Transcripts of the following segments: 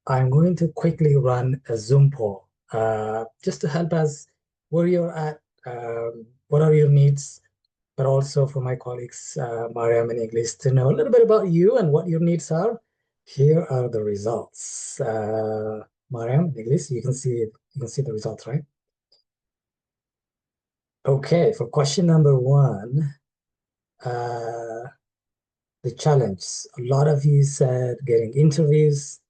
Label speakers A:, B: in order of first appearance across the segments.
A: I'm going to quickly run a Zoom poll just to help us where you're at, what are your needs, but also for my colleagues, Maryam and Eglys, to know a little bit about you and what your needs are. Here are the results. Maryam, Eglys, you can see the results, right? Okay, for question number one, uh, the challenge. A lot of you said getting interviews,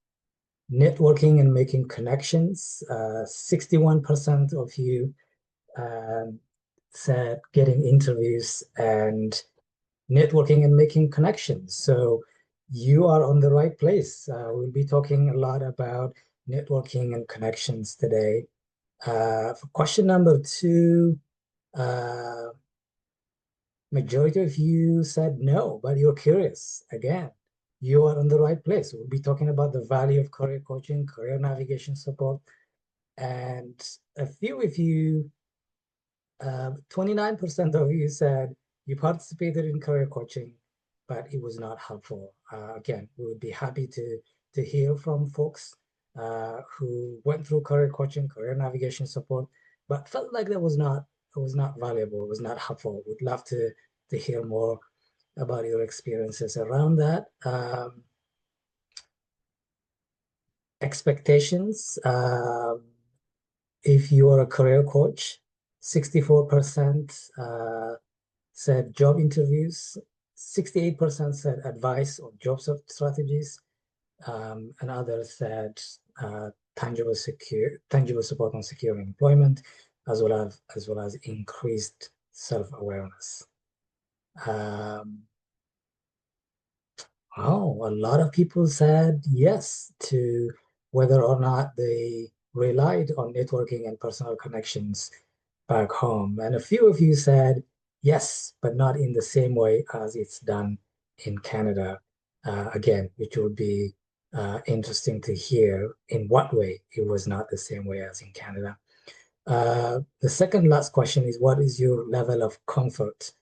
A: networking and making connections. 61% of you um, said getting interviews and networking and making connections. So you are on the right place. We'll be talking a lot about networking and connections today. For question number two, uh, majority of you said no, but you're curious. Again, you are in the right place. We'll be talking about the value of career coaching, career navigation support, and a few of you, 29% of you said you participated in career coaching, but it was not helpful. Again, we would be happy to hear from folks who went through career coaching, career navigation support, but felt like it was not valuable, it was not helpful. We'd love to hear more about your experiences around that. Expectations. If you are a career coach, 64% said job interviews, 68% said advice on job strategies, and others said tangible support on securing employment, as well as increased self-awareness. Oh, a lot of people said yes to whether or not they relied on networking and personal connections back home. And a few of you said yes, but not in the same way as it's done in Canada. Again, which would be interesting to hear in what way it was not the same way as in Canada. The second last question is, what is your level of comfort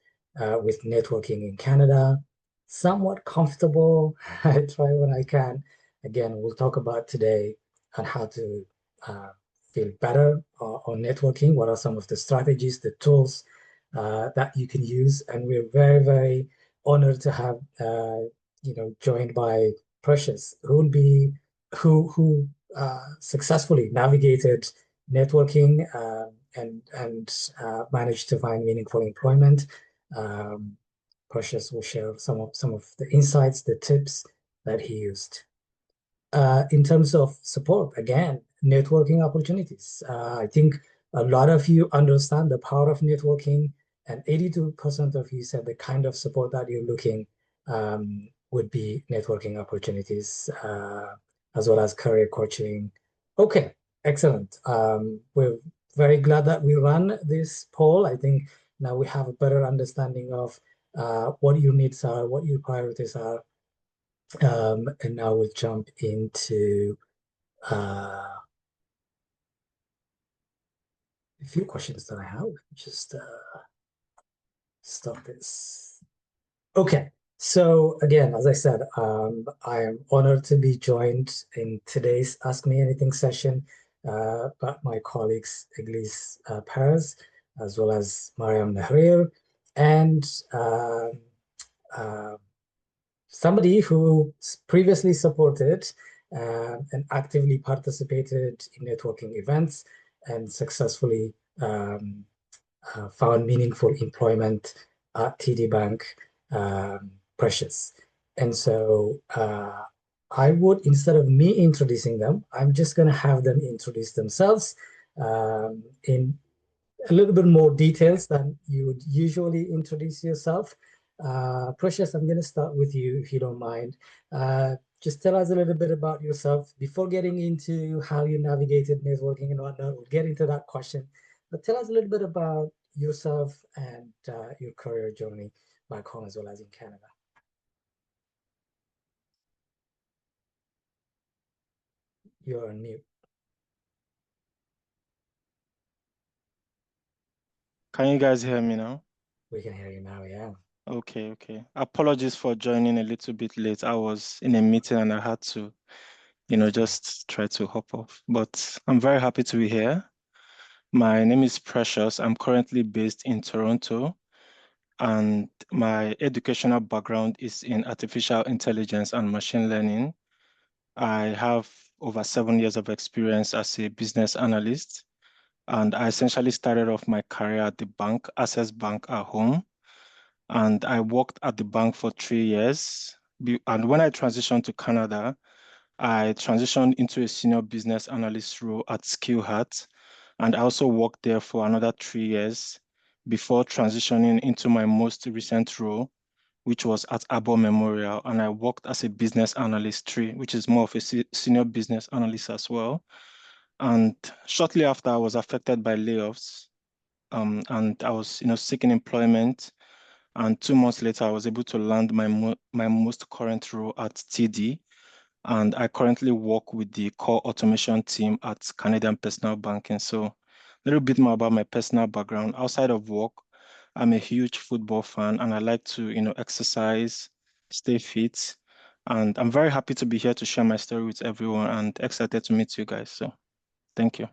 A: with networking in Canada? Somewhat comfortable. I try when I can. Again, we'll talk about today on how to uh, feel better on networking. What are some of the strategies, the tools that you can use? And we're very, very honored to have joined by Precious, who successfully navigated networking and managed to find meaningful employment. Um, Precious will share some of the insights, the tips that he used. In terms of support, again, networking opportunities. I think a lot of you understand the power of networking, and 82% of you said the kind of support that you're looking would be networking opportunities, as well as career coaching. Okay, excellent. We're very glad that we ran this poll. I think now we have a better understanding of what your needs are, what your priorities are. And now we'll jump into a few questions that I have. Just stop this. Okay. So again, as I said, I am honored to be joined in today's Ask Me Anything session by my colleagues Eglys Perez, as well as Maryam Nehrir, and uh, somebody who previously supported and actively participated in networking events and successfully found meaningful employment at TD Bank, Precious. And so I would, instead of me introducing them, I'm just going to have them introduce themselves in a little bit more details than you would usually introduce yourself. Precious, I'm going to start with you if you don't mind. Just tell us a little bit about yourself before getting into how you navigated networking and whatnot. We'll get into that question. But tell us a little bit about yourself and your career journey back home as well as in Canada. You're on mute.
B: Can you guys hear me now?
A: We can hear you now, yeah.
B: Okay. Apologies for joining a little bit late. I was in a meeting and I had to just try to hop off. But I'm very happy to be here. My name is Precious. I'm currently based in Toronto, and my educational background is in artificial intelligence and machine learning. I have over 7 years of experience as a business analyst, and I essentially started off my career at the bank, Access Bank at home, and I worked at the bank for 3 years. And when I transitioned to Canada, I transitioned into a senior business analyst role at Skill Hat, and I also worked there for another 3 years before transitioning into my most recent role, which was at Arbor Memorial, and I worked as a business analyst three, which is more of a senior business analyst as well. And shortly after, I was affected by layoffs, and I was, seeking employment. And 2 months later, I was able to land my most current role at TD, and I currently work with the core automation team at Canadian Personal Banking. So a little bit more about my personal background. Outside of work, I'm a huge football fan and I like to, exercise, stay fit. And I'm very happy to be here to share my story with everyone and excited to meet you guys. So thank you.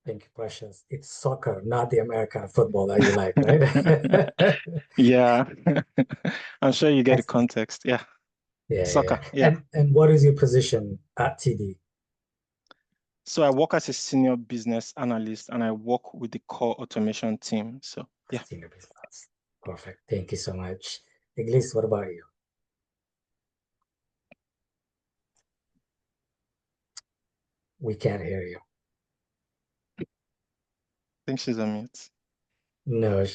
A: Thank you, Precious. It's soccer, not the American football that you like, right?
B: Yeah, I'm sure you get the
A: Excellent.
B: context. Yeah,
A: Yeah, yeah,
B: soccer.
A: yeah.
B: Yeah.
A: And what is your position at TD?
B: So I work as a senior business analyst and I work with the core automation team. So yeah.
A: Senior business. Perfect. Thank you so much. Eglys, what about you? We can't hear you.
B: I think she's on mute.
A: No,
C: Can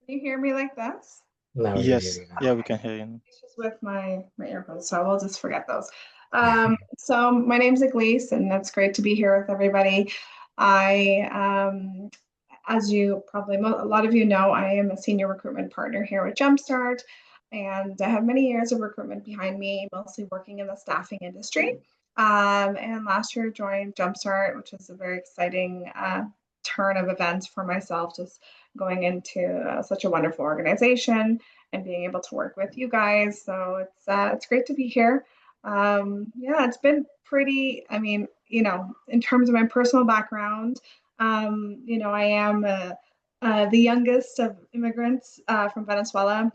C: you hear me like this?
A: now we can hear
B: Yes.
A: you now.
B: Yeah, we can hear you now.
C: It's just with my earphones, so we'll just forget those. So my name's Eglys, and it's great to be here with everybody. I, as you probably a lot of you know, I am a senior recruitment partner here with Jumpstart, and I have many years of recruitment behind me, mostly working in the staffing industry. And last year joined Jumpstart, which was a very exciting turn of events for myself, just going into such a wonderful organization and being able to work with you guys. So it's great to be here. Yeah, it's been pretty. I mean, in terms of my personal background, I am the youngest of immigrants from Venezuela,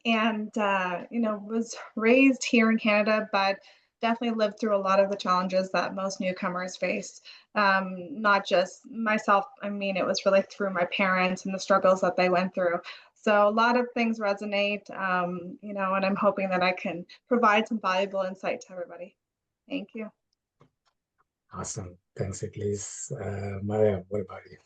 C: and was raised here in Canada, but definitely lived through a lot of the challenges that most newcomers face. Not just myself. I mean, it was really through my parents and the struggles that they went through. So a lot of things resonate, and I'm hoping that I can provide some valuable insight to everybody. Thank you.
A: Awesome. Thanks, Eglys. Maryam, what about you?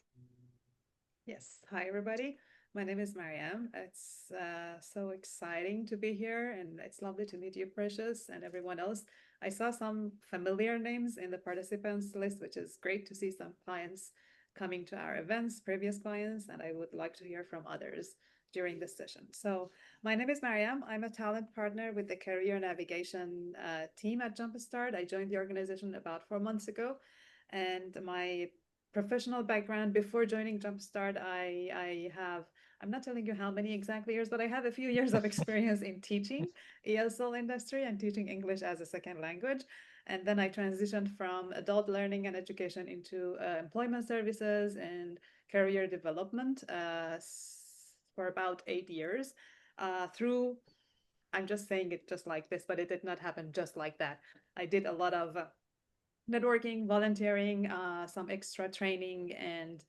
D: Yes. Hi, everybody. My name is Maryam. It's so exciting to be here, and it's lovely to meet you, Precious, and everyone else. I saw some familiar names in the participants list, which is great to see some clients coming to our events, previous clients, and I would like to hear from others during this session. So my name is Maryam. I'm a talent partner with the career navigation team at Jumpstart. I joined the organization about 4 months ago, and my professional background before joining Jumpstart, I'm not telling you how many exactly years, but I have a few years of experience in teaching ESL industry and teaching English as a second language. And then I transitioned from adult learning and education into employment services and career development for about 8 years through, I'm just saying it just like this, but it did not happen just like that. I did a lot of networking, volunteering, some extra training and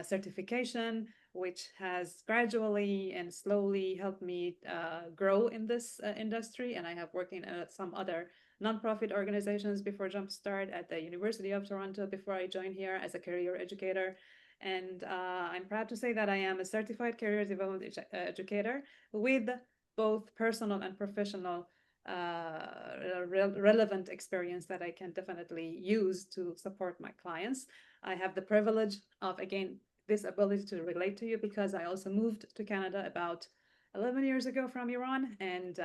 D: certification, which has gradually and slowly helped me grow in this industry. And I have worked in some other nonprofit organizations before Jumpstart at the University of Toronto before I joined here as a career educator. And I'm proud to say that I am a certified career development educator with both personal and professional relevant experience that I can definitely use to support my clients. I have the privilege of, again, this ability to relate to you because I also moved to Canada about 11 years ago from Iran, and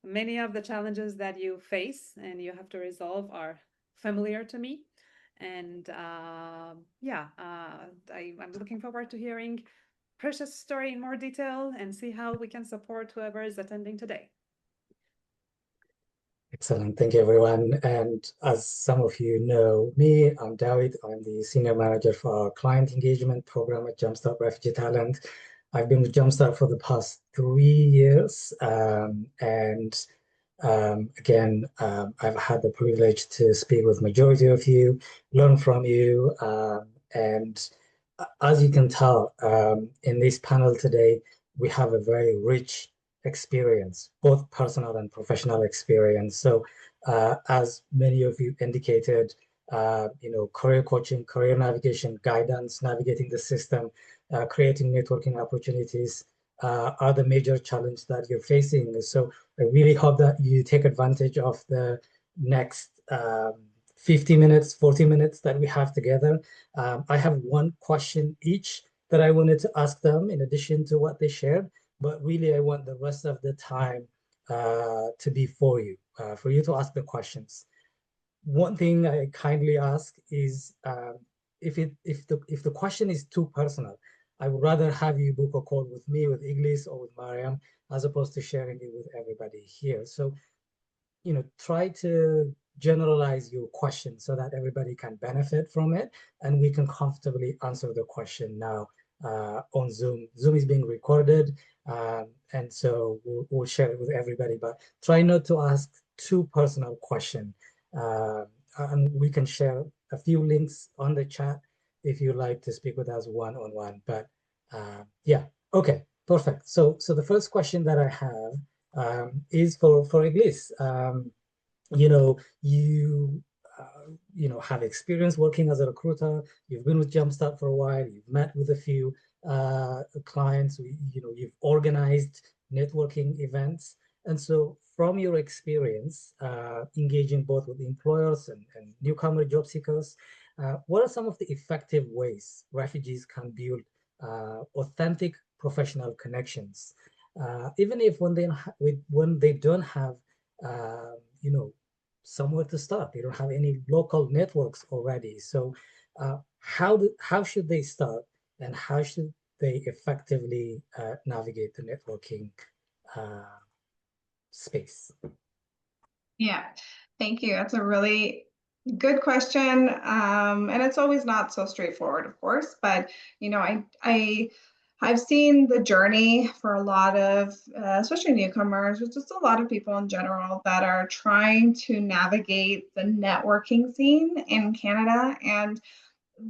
D: many of the challenges that you face and you have to resolve are familiar to me. And I'm looking forward to hearing Precious' story in more detail and see how we can support whoever is attending today.
A: Excellent. Thank you, everyone. And as some of you know me, I'm David. I'm the Senior Manager for our Client Engagement Program at Jumpstart Refugee Talent. I've been with Jumpstart for the past 3 years. I've had the privilege to speak with majority of you, learn from you. And as you can tell, in this panel today, we have a very rich experience, both personal and professional experience. So, as many of you indicated, career coaching, career navigation, guidance, navigating the system, creating networking opportunities are the major challenge that you're facing. So, I really hope that you take advantage of the next 50 minutes, 40 minutes that we have together. I have one question each that I wanted to ask them in addition to what they shared, but really I want the rest of the time to be for you to ask the questions. One thing I kindly ask is if the question is too personal, I would rather have you book a call with me, with Eglys, or with Maryam, as opposed to sharing it with everybody here. So try to generalize your question so that everybody can benefit from it and we can comfortably answer the question now on Zoom. Zoom is being recorded, and so we'll share it with everybody, but try not to ask too personal question. And we can share a few links on the chat if you like to speak with us one-on-one. But yeah, okay, perfect. So the first question that I have is for Eglys. You know, you have experience working as a recruiter. You've been with Jumpstart for a while. You've met with a few clients. You've organized networking events. And so from your experience engaging both with employers and newcomer job seekers, what are some of the effective ways refugees can build authentic professional connections, even if when they don't have uh, somewhere to start. They don't have any local networks already. So how should they start, and how should they effectively navigate the networking uh, space?
C: Yeah, thank you. That's a really good question. And it's always not so straightforward, of course, but I've seen the journey for a lot of, especially newcomers, but just a lot of people in general that are trying to navigate the networking scene in Canada. And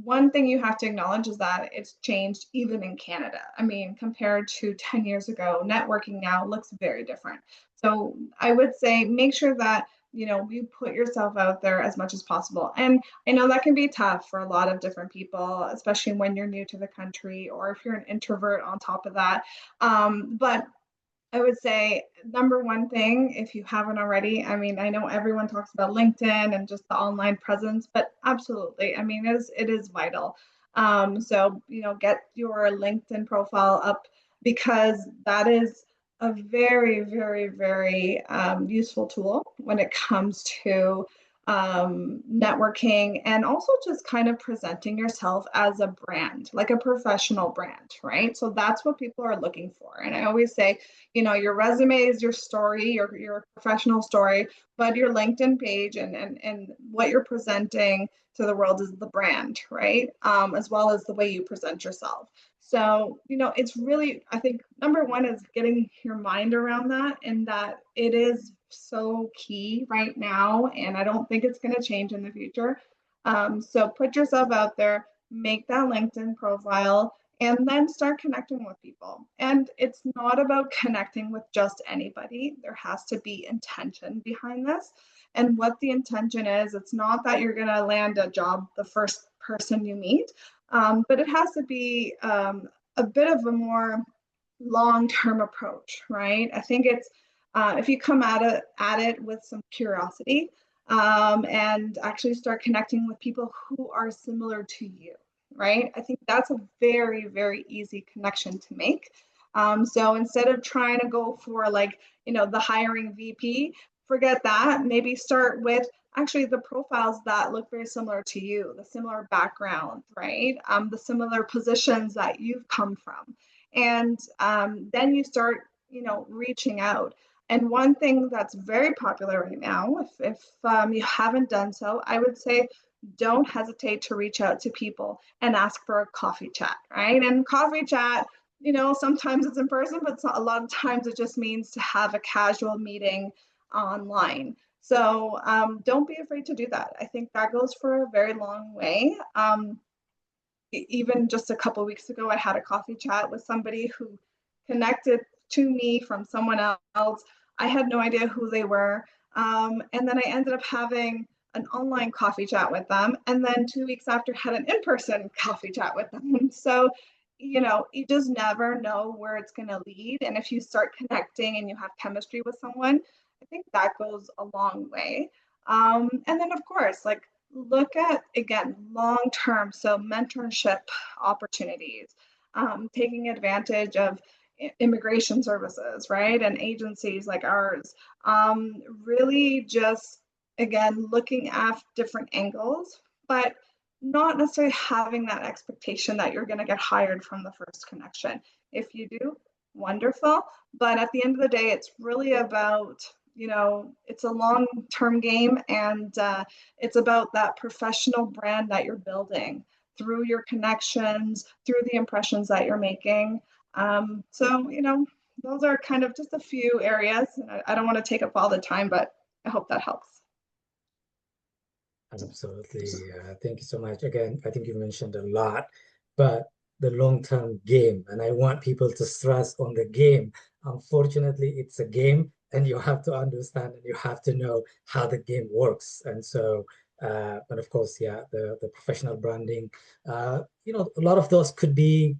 C: one thing you have to acknowledge is that it's changed even in Canada. I mean, compared to 10 years ago, networking now looks very different. So I would say make sure that you put yourself out there as much as possible. And I know that can be tough for a lot of different people, especially when you're new to the country or if you're an introvert on top of that. But I would say number one thing, if you haven't already, I mean, I know everyone talks about LinkedIn and just the online presence, but absolutely, I mean, it is vital. So, get your LinkedIn profile up because that is a very, very, very useful tool when it comes to networking and also just kind of presenting yourself as a brand, like a professional brand, right? So that's what people are looking for. And I always say, your resume is your story, your professional story, but your LinkedIn page and what you're presenting to the world is the brand, right? As well as the way you present yourself. So, it's really, I think number one is getting your mind around that, and that it is so key right now. And I don't think it's going to change in the future. So put yourself out there, make that LinkedIn profile, and then start connecting with people. And it's not about connecting with just anybody. There has to be intention behind this. And what the intention is, it's not that you're going to land a job the first person you meet, but it has to be a bit of a more long-term approach, right? I think it's if you come at it with some curiosity and actually start connecting with people who are similar to you, right? I think that's a very, very easy connection to make. So instead of trying to go for the hiring VP, forget that. Maybe start with actually the profiles that look very similar to you, the similar background, right? The similar positions that you've come from. And then you start, reaching out. And one thing that's very popular right now, if you haven't done so, I would say don't hesitate to reach out to people and ask for a coffee chat, right? And coffee chat, sometimes it's in person, but a lot of times it just means to have a casual meeting online. So don't be afraid to do that. I think that goes for a very long way. Even just a couple weeks ago, I had a coffee chat with somebody who connected to me from someone else. I had no idea who they were. And then I ended up having an online coffee chat with them. And then 2 weeks after, had an in person coffee chat with them. So, you just never know where it's going to lead. And if you start connecting and you have chemistry with someone, I think that goes a long way. And then, of course, like, look at, again, long term, so mentorship opportunities, taking advantage of immigration services, right, and agencies like ours. Really just, again, looking at different angles, but not necessarily having that expectation that you're going to get hired from the first connection. If you do, wonderful, but at the end of the day, it's really about, it's a long term game, and it's about that professional brand that you're building through your connections, through the impressions that you're making. So, those are kind of just a few areas. I don't want to take up all the time, but I hope that helps.
A: Absolutely. Thank you so much. Again, I think you mentioned a lot, but the long-term game, and I want people to stress on the game. Unfortunately, it's a game, and you have to understand and you have to know how the game works. And so, and of course, yeah, the professional branding, a lot of those could be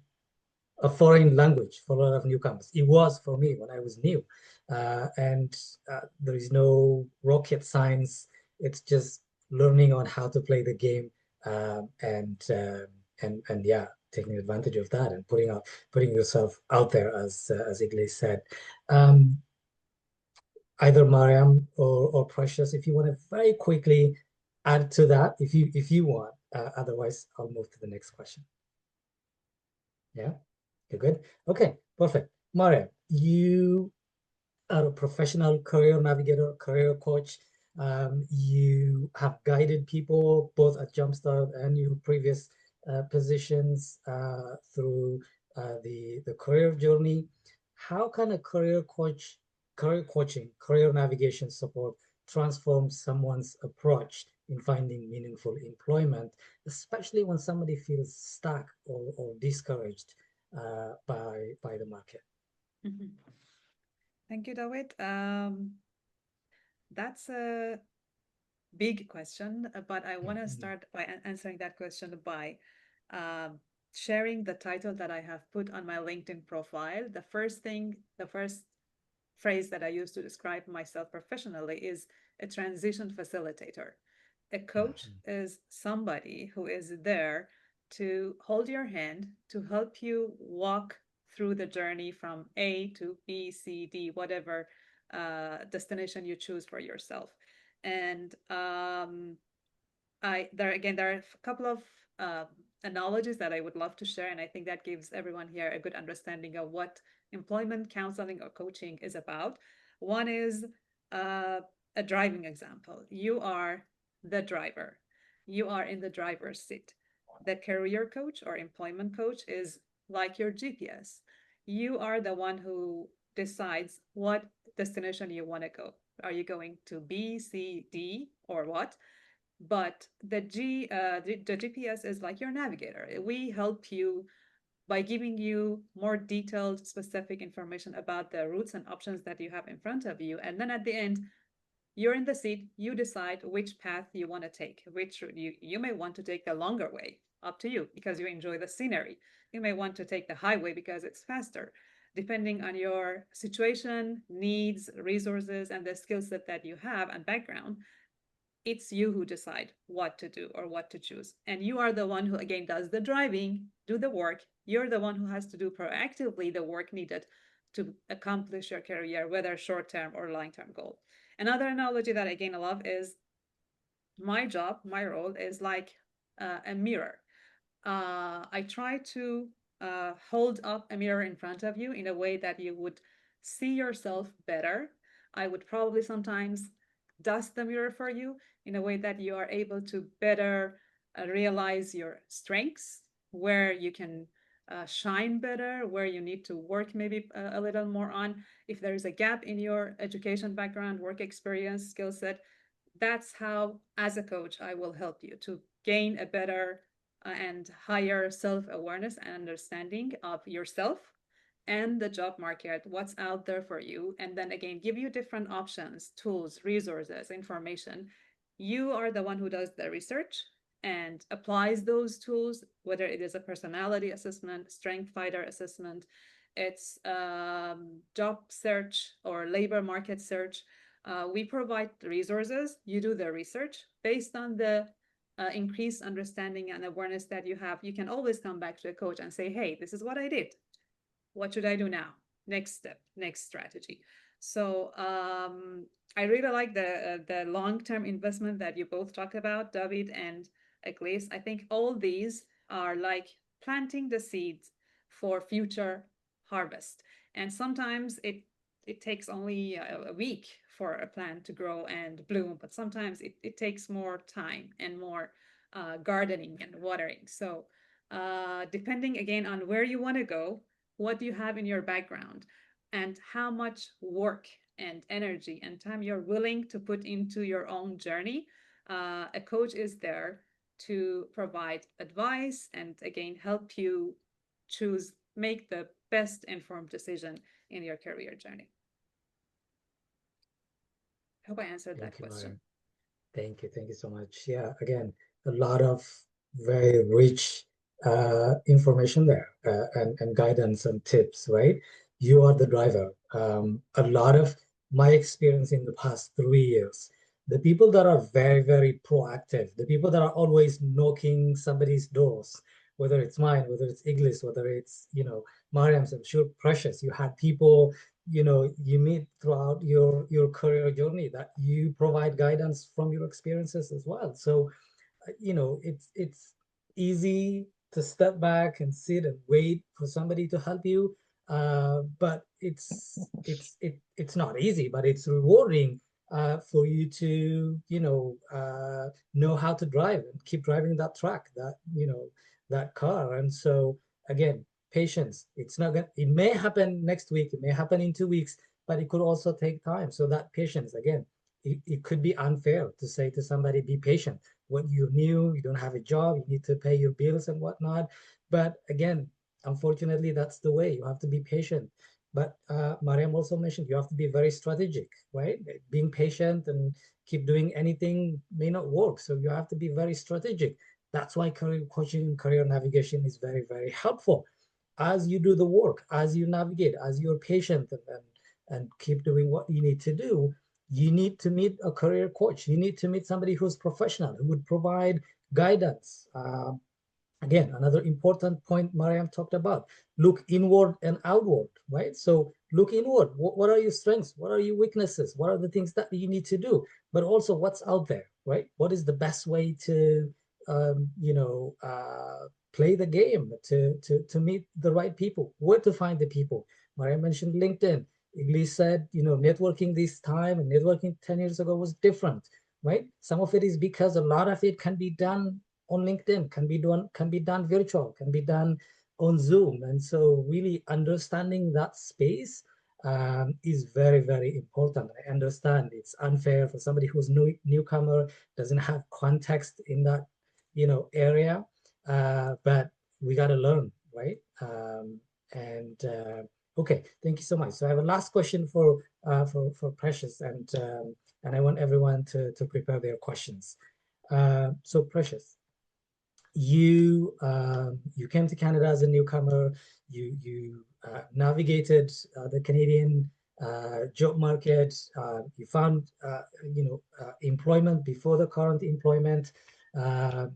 A: a foreign language for a lot of newcomers. It was for me when I was new. And there is no rocket science. It's just learning on how to play the game, and yeah, taking advantage of that and putting yourself out there, as Eglys said. Um, Either Mariam or Precious, if you want to very quickly add to that, if you want. Otherwise, I'll move to the next question. Yeah. You're good? Okay, perfect. Maria, you are a professional career navigator, career coach. You have guided people both at Jumpstart and your previous positions through the career journey. How can a career coaching, career navigation support transform someone's approach in finding meaningful employment, especially when somebody feels stuck or discouraged by the market?
D: Mhm. Thank you, David. That's a big question, but I want to
A: Mhm.
D: start by answering that question by um, sharing the title that I have put on my LinkedIn profile. The first phrase that I use to describe myself professionally is a transition facilitator. A coach
A: Mhm.
D: is somebody who is there to hold your hand, to help you walk through the journey from A to B, C, D, whatever destination you choose for yourself. And there are a couple of uh, analogies that I would love to share, and I think that gives everyone here a good understanding of what employment counseling or coaching is about. One is uh, a driving example. You are the driver. You are in the driver's seat. The career coach or employment coach is like your GPS. You are the one who decides what destination you want to go. Are you going to B, C, D, or what? But the GPS is like your navigator. We help you by giving you more detailed, specific information about the routes and options that you have in front of you. And then at the end, you're in the seat, you decide which path you want to take, which you may want to take the longer way, up to you, because you enjoy the scenery. You may want to take the highway because it's faster, depending on your situation, needs, resources, and the skill set that you have and background. It's you who decide what to do or what to choose, and you are the one who again does the driving, do the work. You're the one who has to do proactively the work needed to accomplish your career, whether short term or long term goal. Another analogy that again I love is my job, my role is like a mirror. I try to hold up a mirror in front of you in a way that you would see yourself better, I would probably sometimes dust the mirror for you in a way that you are able to better realize your strengths, where you can shine better, where you need to work maybe a little more on. If there is a gap in your education background, work experience, skill set, that's how, as a coach, I will help you to gain a better and higher self awareness and understanding of yourself and the job market, what's out there for you, and then again, give you different options, tools, resources, information. You are the one who does the research and applies those tools, whether it is a personality assessment, strength fighter assessment, it's job search or labor market search. We provide the resources, you do the research based on the increased understanding and awareness that you have. You can always come back to a coach and say, hey, this is what I did. What should I do now? Next step, next strategy. So I really like the long-term investment that you both talk about, David and Eglys. I think all these are like planting the seeds for future harvest. And sometimes it takes only a week for a plant to grow and bloom, but sometimes it takes more time and more gardening and watering. So depending again on where you want to go, what do you have in your background, and how much work and energy and time you're willing to put into your own journey. A coach is there to provide advice and again help you choose, make the best informed decision in your career journey. I hope I answered that
A: Thank you,
D: question.
A: Maryam. Thank you so much. Yeah, again, a lot of very rich information there and guidance and tips, right? You are the driver. A lot of my experience in the past 3 years, the people that are very, very proactive, the people that are always knocking somebody's doors, whether it's mine, whether it's Eglys, whether it's, Mariam's, I'm sure Precious, you had people you meet throughout your career journey that you provide guidance from your experiences as well. So it's easy to step back and sit and wait for somebody to help you, but it's not easy, but it's rewarding for you to know how to drive and keep driving that truck, that car. And so again, patience. It's not gonna, it may happen next week, it may happen in 2 weeks, but it could also take time. So that patience, again, it could be unfair to say to somebody, be patient when you're new, you don't have a job, you need to pay your bills and whatnot. But again, unfortunately, that's the way. You have to be patient. But Mariam also mentioned you have to be very strategic, right? Being patient and keep doing anything may not work. So you have to be very strategic. That's why career coaching and career navigation is very, very helpful. As you do the work, as you navigate, as you're patient and keep doing what you need to do, you need to meet a career coach. You need to meet somebody who's professional, who would provide guidance. Again, another important point Mariam talked about, look inward and outward, right? So look inward. What are your strengths? What are your weaknesses? What are the things that you need to do? But also what's out there, right? What is the best way to, play the game, to meet the right people, where to find the people. Mariam mentioned LinkedIn. Eglys said, networking this time and networking 10 years ago was different, right? Some of it is because a lot of it can be done on LinkedIn, can be done virtual, can be done on Zoom. And so really understanding that space is very, very important. I understand it's unfair for somebody who's newcomer, doesn't have context in that, area, but we got to learn, right? And Okay, thank you so much. So I have a last question for Precious, and I want everyone to prepare their questions. So Precious, you came to Canada as a newcomer. You navigated the Canadian job market. You found employment before the current employment. Um,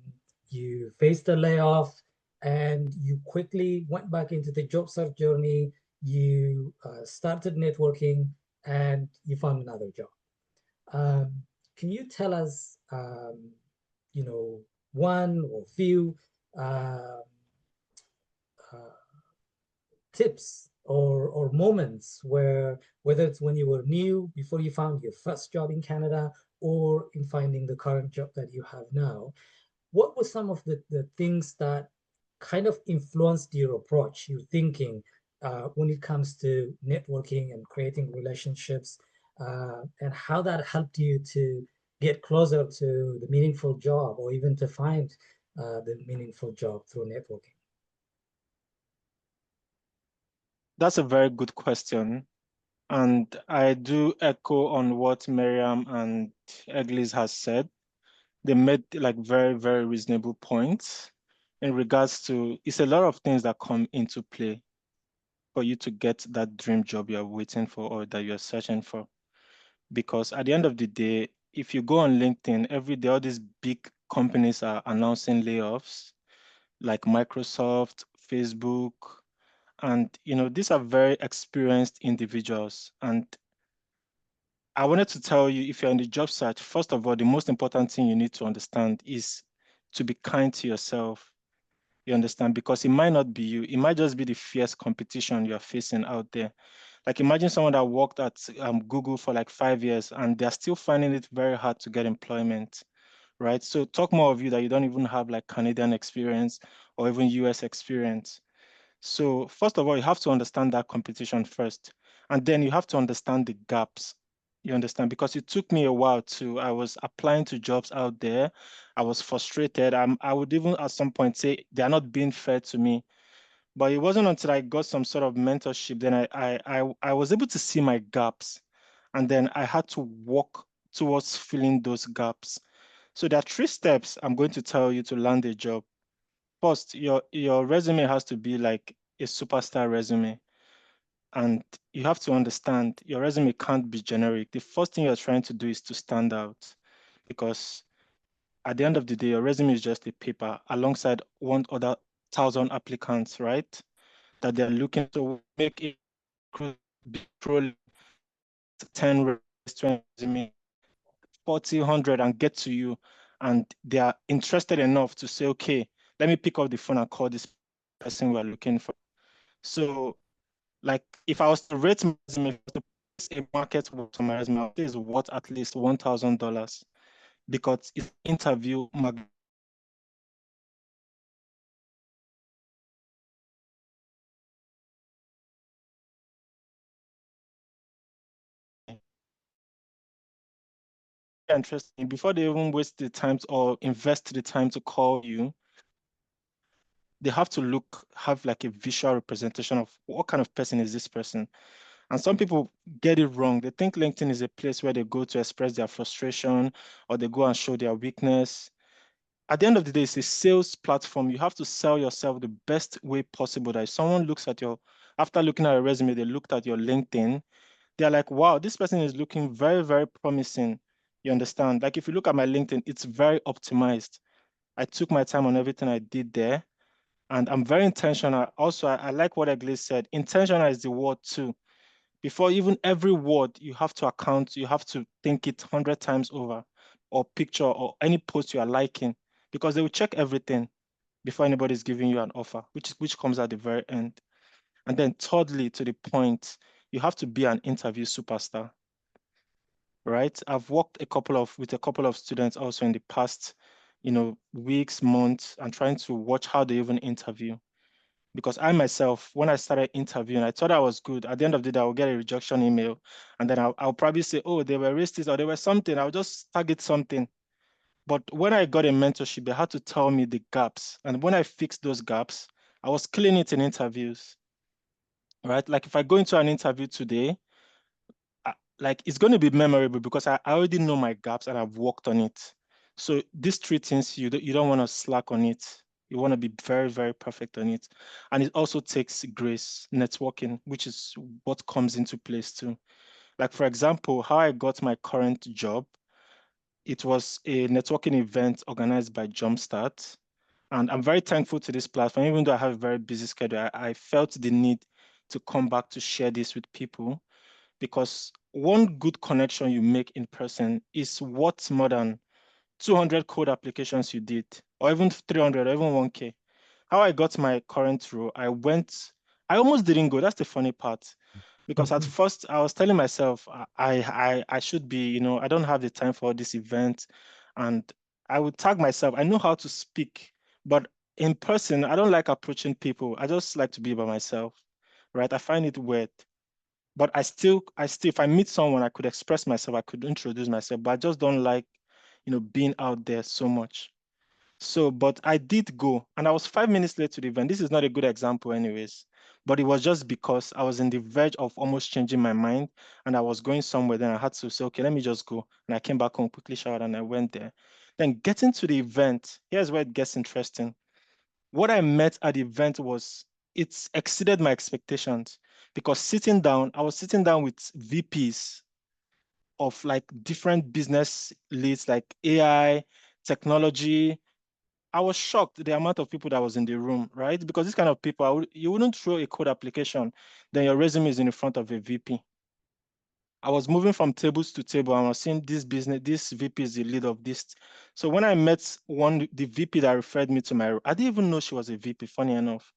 A: you faced a layoff, and you quickly went back into the job search journey. You started networking, and you found another job. Um, can you tell us, one or few uh, uh, tips or moments where, whether it's when you were new, before you found your first job in Canada, or in finding the current job that you have now, what were some of the things that kind of influenced your approach, your thinking, when it comes to networking and creating relationships, and how that helped you to get closer to the meaningful job, or even to find the meaningful job through networking?
B: That's a very good question. And I do echo on what Maryam and Eglys has said. They made like very, very reasonable points in regards to, it's a lot of things that come into play for you to get that dream job you're waiting for or that you're searching for. Because at the end of the day, if you go on LinkedIn, every day all these big companies are announcing layoffs, like Microsoft, Facebook, and these are very experienced individuals. And I wanted to tell you, if you're in the job search, first of all, the most important thing you need to understand is to be kind to yourself. You understand? Because it might not be you. It might just be the fierce competition you're facing out there. Like imagine someone that worked at Google for like 5 years and they're still finding it very hard to get employment, right? So talk more of you that you don't even have like Canadian experience or even US experience. So first of all, you have to understand that competition first, and then you have to understand the gaps. You understand? Because it took me a while to, I was applying to jobs out there. I was frustrated. I would even at some point say they are not being fair to me. But it wasn't until I got some sort of mentorship, then I was able to see my gaps. And then I had to work towards filling those gaps. So there are 3 steps I'm going to tell you to land a job. First, your resume has to be like a superstar resume. And you have to understand your resume can't be generic. The first thing you're trying to do is to stand out, because at the end of the day, your resume is just a paper alongside 1,000 applicants, right? That they're looking to make a big pro 10 resume, 40, 100 and get to you. And they are interested enough to say, okay, let me pick up the phone and call this person we're looking for. So like if I was to rate my resume, if I was to place a market worth on my resume, I would say it's worth at least $1,000, because it's interview interesting. Before they even waste the time or invest the time to call you, they have to have like a visual representation of what kind of person is this person. And some people get it wrong. They think LinkedIn is a place where they go to express their frustration or they go and show their weakness. At the end of the day, it's a sales platform. You have to sell yourself the best way possible. That if someone looks at after looking at your resume, they looked at your LinkedIn, they're like, wow, this person is looking very, very promising. You understand? Like if you look at my LinkedIn, it's very optimized. I took my time on everything I did there. And I'm very intentional. Also, I like what Eglys said. Intentional is the word too. Before even every word, you have to account, you have to think it 100 times over, or picture or any post you are liking, because they will check everything before anybody's giving you an offer, which comes at the very end. And then thirdly, to the point, you have to be an interview superstar, right? I've worked with a couple of students also in the past, weeks, months, and trying to watch how they even interview. Because I myself, when I started interviewing, I thought I was good. At the end of the day, I'll get a rejection email, and then I'll probably say, oh, they were racist or they were something. I'll just target something. But when I got a mentorship, they had to tell me the gaps. And when I fixed those gaps, I was killing it in interviews, right? Like if I go into an interview today, like it's going to be memorable because I already know my gaps and I've worked on it. So these 3 things, you don't want to slack on it. You want to be very, very perfect on it. And it also takes grace, networking, which is what comes into place too. Like for example, how I got my current job, it was a networking event organized by Jumpstart. And I'm very thankful to this platform. Even though I have a very busy schedule, I felt the need to come back to share this with people, because one good connection you make in person is worth more than 200 code applications you did, or even 300, or even 1K. How I got my current role, I almost didn't go. That's the funny part. Because at first I was telling myself I should be, you know, I don't have the time for this event. And I would tag myself. I know how to speak, but in person, I don't like approaching people. I just like to be by myself, right? I find it weird. But I still, if I meet someone, I could express myself, I could introduce myself, but I just don't like, you know, being out there so much. So, but I did go, and I was 5 minutes late to the event. This is not a good example, anyways, but it was just because I was in the verge of almost changing my mind, and I was going somewhere. Then I had to say, okay, let me just go. And I came back home, quickly showered, and I went there. Then getting to the event, here's where it gets interesting. What I met at the event was it's exceeded my expectations because I was sitting down with VPs of like different business leads, like AI, technology. I was shocked the amount of people that was in the room, right? Because this kind of people, you wouldn't throw a code application, then your resume is in the front of a VP. I was moving from tables to table and I was seeing this VP is the lead of this. So when I met the VP that referred me to I didn't even know she was a VP, funny enough.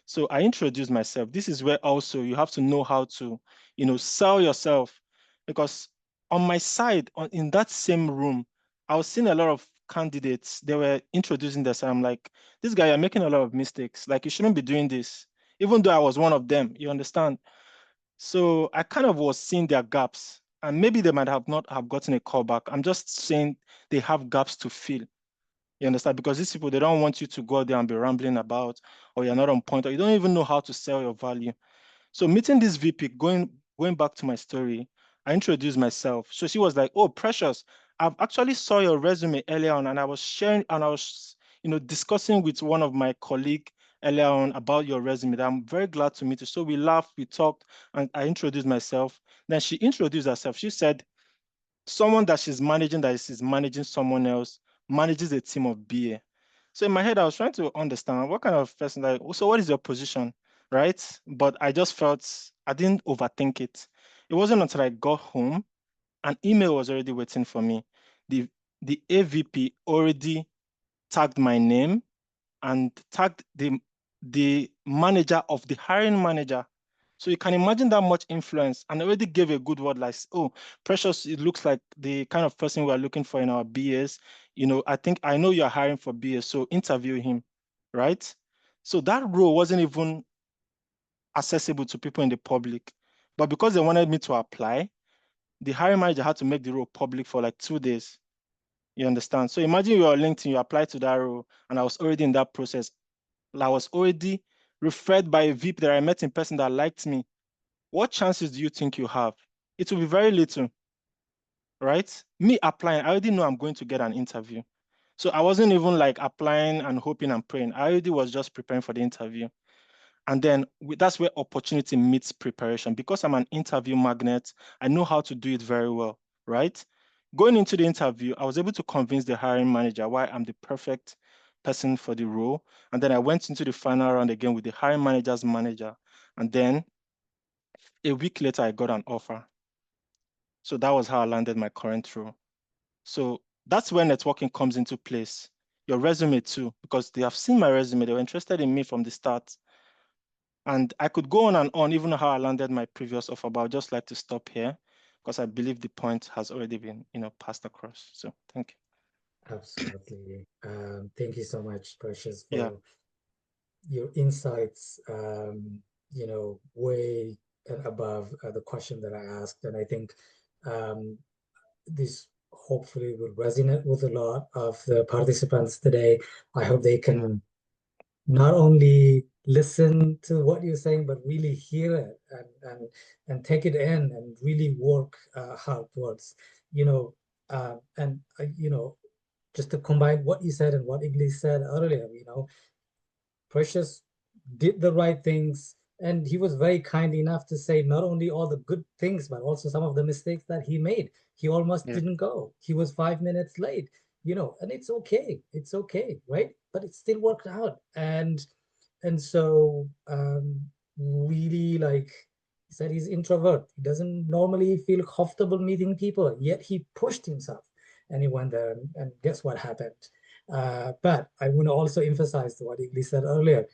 B: So I introduced myself. This is where also you have to know how to, you know, sell yourself. Because on my side, in that same room, I was seeing a lot of candidates. They were introducing themselves. I'm like, this guy, you're making a lot of mistakes. Like, you shouldn't be doing this. Even though I was one of them, you understand? So I kind of was seeing their gaps. And maybe they might have not have gotten a call back. I'm just saying they have gaps to fill. You understand? Because these people, they don't want you to go out there and be rambling about, or you're not on point, or you don't even know how to sell your value. So meeting this VP, going back to my story, I introduced myself. So she was like, "Oh, Precious, I've actually saw your resume earlier on, and I was sharing, and I was, you know, discussing with one of my colleague earlier on about your resume. That I'm very glad to meet you." So we laughed, we talked, and I introduced myself. Then she introduced herself. She said, someone that she's managing, that is managing someone else, manages a team of BA. So in my head, I was trying to understand what kind of person, like, so what is your position, right? But I just felt I didn't overthink it. It wasn't until I got home, an email was already waiting for me. The the AVP already tagged my name and tagged the manager of the hiring manager. So you can imagine that much influence, and already gave a good word like, "Oh, Precious, it looks like the kind of person we are looking for in our BS. You know, I know you're hiring for BS, so interview him," right? So that role wasn't even accessible to people in the public. But because they wanted me to apply, the hiring manager had to make the role public for like 2 days. You understand? So imagine you're on LinkedIn, you apply to that role, and I was already in that process. I was already referred by a VIP that I met in person that liked me. What chances do you think you have? It will be very little, right? Me applying, I already know I'm going to get an interview. So I wasn't even like applying and hoping and praying. I already was just preparing for the interview. And then that's where opportunity meets preparation. Because I'm an interview magnet, I know how to do it very well, right? Going into the interview, I was able to convince the hiring manager why I'm the perfect person for the role. And then I went into the final round again with the hiring manager's manager. And then a week later, I got an offer. So that was how I landed my current role. So that's where networking comes into place. Your resume too, because they have seen my resume. They were interested in me from the start. And I could go on and on, even how I landed my previous offer, but I'd just like to stop here because I believe the point has already been, passed across. So thank you.
A: Absolutely. Thank you so much, Precious,
B: Yeah.
A: for your insights, way and above the question that I asked. And I think um, this hopefully will resonate with a lot of the participants today. I hope they can not only listen to what you're saying, but really hear it and take it in and really work hard towards, you know, and just to combine what you said and what Eglys said earlier, Precious did the right things, and he was very kind enough to say not only all the good things, but also some of the mistakes that he made. He almost
B: Yeah.
A: didn't go. He was 5 minutes late, and it's okay. It's okay, right? But it still worked out. And so really like he said he's introvert. He doesn't normally feel comfortable meeting people, yet he pushed himself and he went there and guess what happened? But I want to also emphasize what Igli said earlier.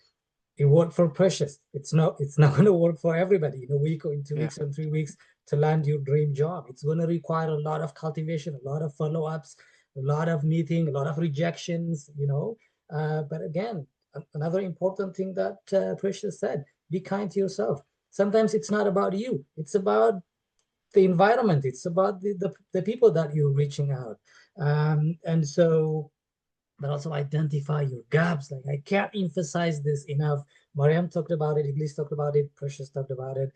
A: It worked for Precious. It's not going to work for everybody in a week or in 2 weeks
B: Yeah.
A: or 3 weeks to land your dream job. It's going to require a lot of cultivation, a lot of follow-ups, a lot of meeting, a lot of rejections, but again, another important thing that Precious said, be kind to yourself. Sometimes it's not about you. It's about the environment. It's about the people that you're reaching out. And so, but also identify your gaps. Like, I can't emphasize this enough. Maryam talked about it, Eglys talked about it, Precious talked about it.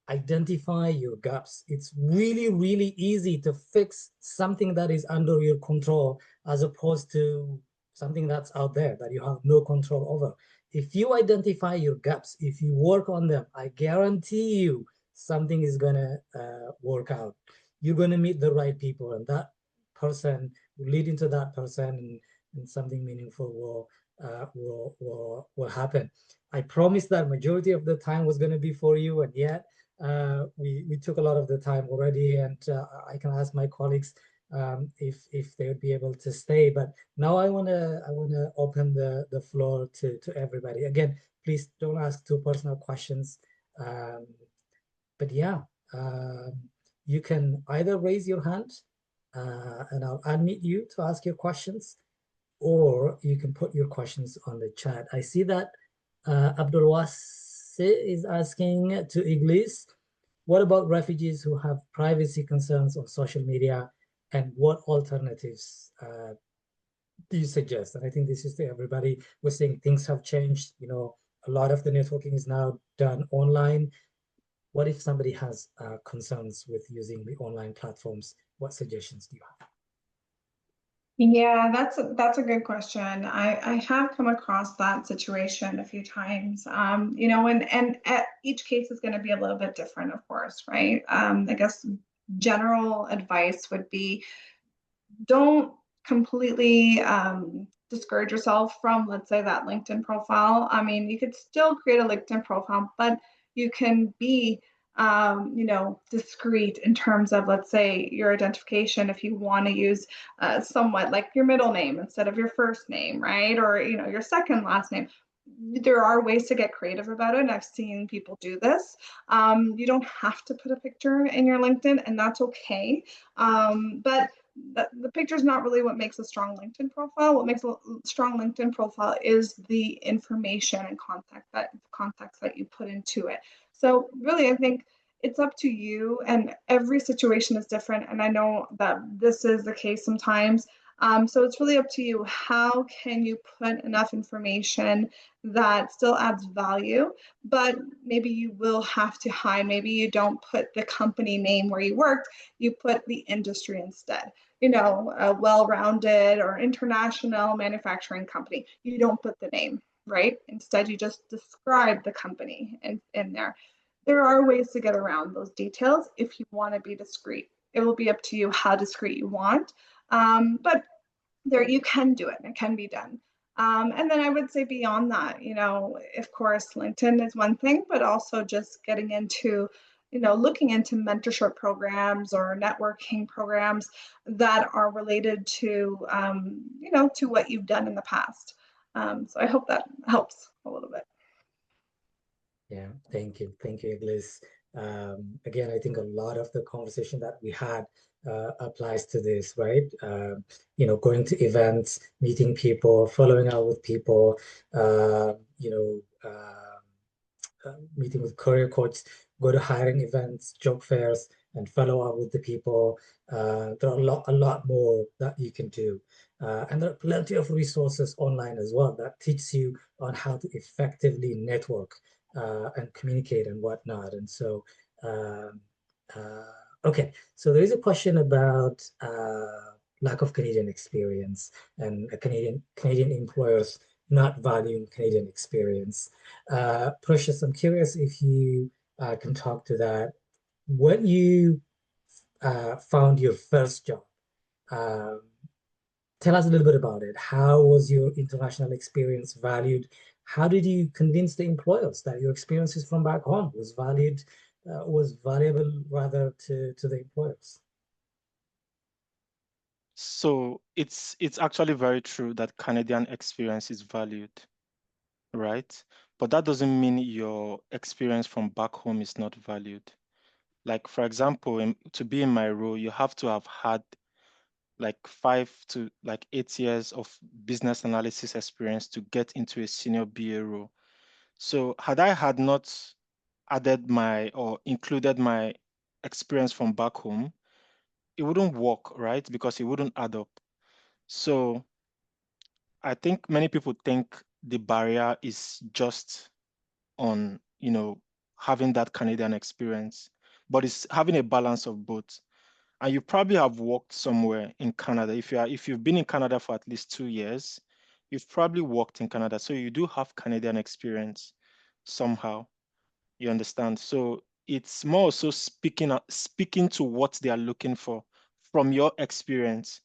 A: Identify your gaps. It's really, really easy to fix something that is under your control as opposed to something that's out there that you have no control over. If you identify your gaps, if you work on them, I guarantee you something is gonna work out. You're gonna meet the right people, and that person will lead into that person, and something meaningful will happen. I promised that majority of the time was gonna be for you, and yet we took a lot of the time already, and I can ask my colleagues if they would be able to stay. But now I wanna open the floor to everybody. Again, please don't ask too personal questions. Um, but yeah, um, you can either raise your hand and I'll unmute you to ask your questions, or you can put your questions on the chat. I see that Abdul Wasi is asking to Eglys, what about refugees who have privacy concerns on social media, and what alternatives do you suggest? And I think this is to everybody. We're saying things have changed. A lot of the networking is now done online. What if somebody has concerns with using the online platforms? What suggestions do you have?
C: Yeah, that's a good question. I have come across that situation a few times. And each case is going to be a little bit different, of course, right? I guess general advice would be, don't completely discourage yourself from, let's say, that LinkedIn profile. I mean, you could still create a LinkedIn profile, but you can be discreet in terms of, let's say, your identification. If you want to use somewhat like your middle name instead of your first name, right? Or, your second last name. There are ways to get creative about it, and I've seen people do this. You don't have to put a picture in your LinkedIn, and that's okay. But the picture is not really what makes a strong LinkedIn profile. What makes a strong LinkedIn profile is the information and context that you put into it. So really, I think it's up to you, and every situation is different. And I know that this is the case sometimes. So it's really up to you. How can you put enough information that still adds value, but maybe you will have to hide. Maybe you don't put the company name where you worked, you put the industry instead. A well-rounded or international manufacturing company. You don't put the name, right? Instead, you just describe the company in there. There are ways to get around those details if you want to be discreet. It will be up to you how discreet you want. But there, you can do it, and it can be done. And then I would say beyond that, of course, LinkedIn is one thing, but also just getting into, looking into mentorship programs or networking programs that are related to, to what you've done in the past. So I hope that helps a little bit.
A: Yeah, thank you. Thank you, Eglys. Again, I think a lot of the conversation that we had applies to this, right? Going to events, meeting people, following up with people, meeting with career coaches, go to hiring events, job fairs, and follow up with the people. There are a lot more that you can do. And there are plenty of resources online as well that teach you on how to effectively network and communicate and whatnot. And so, okay, so there is a question about lack of Canadian experience and Canadian employers not valuing Canadian experience. Precious, I'm curious if you can talk to that. When you found your first job, um, tell us a little bit about it. How was your international experience valued? How did you convince the employers that your experiences from back home was valuable rather to the employers?
B: So it's actually very true that Canadian experience is valued, right? but that doesn't mean your experience from back home is not valued. Like, for example, to be in my role, you have to have had like 5 to 8 years of business analysis experience to get into a senior BA role. So had I had not added my or included my experience from back home, it wouldn't work, right? Because it wouldn't add up. So I think many people think the barrier is just on, having that Canadian experience, but it's having a balance of both. And you probably have worked somewhere in Canada. If you've been in Canada for at least 2 years, you've probably worked in Canada. So you do have Canadian experience somehow. You understand? So it's more so speaking to what they are looking for from your experience,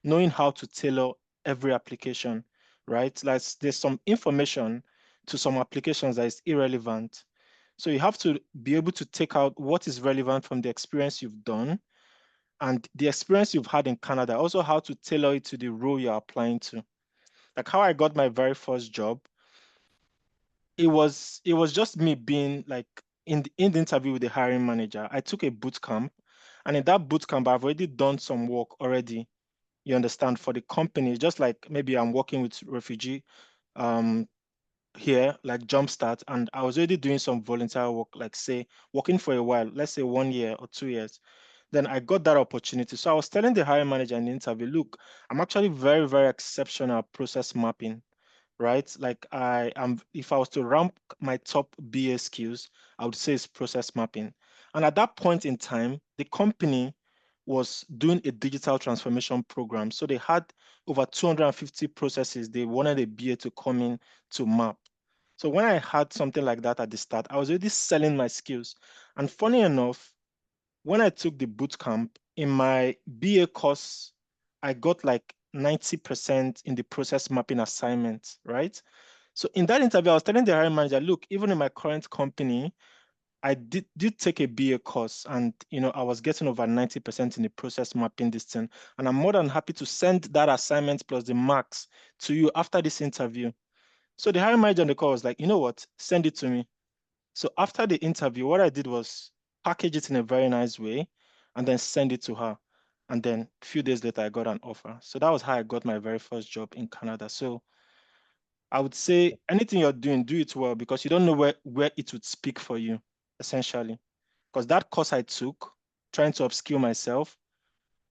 B: knowing how to tailor every application, right? Like there's some information to some applications that is irrelevant. So you have to be able to take out what is relevant from the experience you've done and the experience you've had in Canada, also how to tailor it to the role you're applying to. Like how I got my very first job, it was just me being like in the interview with the hiring manager. I took a boot camp, and in that boot camp, I've already done some work already. You understand, for the company, just like maybe I'm working with Refugee um here, like Jumpstart, and I was already doing some volunteer work, like say working for a while, let's say 1 year or 2 years. Then I got that opportunity. So I was telling the hiring manager in the interview, look, I'm actually very, very exceptional at process mapping, right? Like I am, if I was to rank my top BA skills, I would say it's process mapping. And at that point in time, the company was doing a digital transformation program. So they had over 250 processes. They wanted a BA to come in to map. So when I had something like that at the start, I was already selling my skills. And funny enough, when I took the boot camp in my BA course, I got like 90% in the process mapping assignment, right? So in that interview, I was telling the hiring manager, look, even in my current company, I did take a BA course, and I was getting over 90% in the process mapping this thing. And I'm more than happy to send that assignment plus the marks to you after this interview. So the hiring manager on the call was like, you know what, send it to me. So after the interview, what I did was package it in a very nice way and then send it to her. And then a few days later, I got an offer. So that was how I got my very first job in Canada. So I would say anything you're doing, do it well, because you don't know where it would speak for you, essentially. Because that course I took, trying to upskill myself,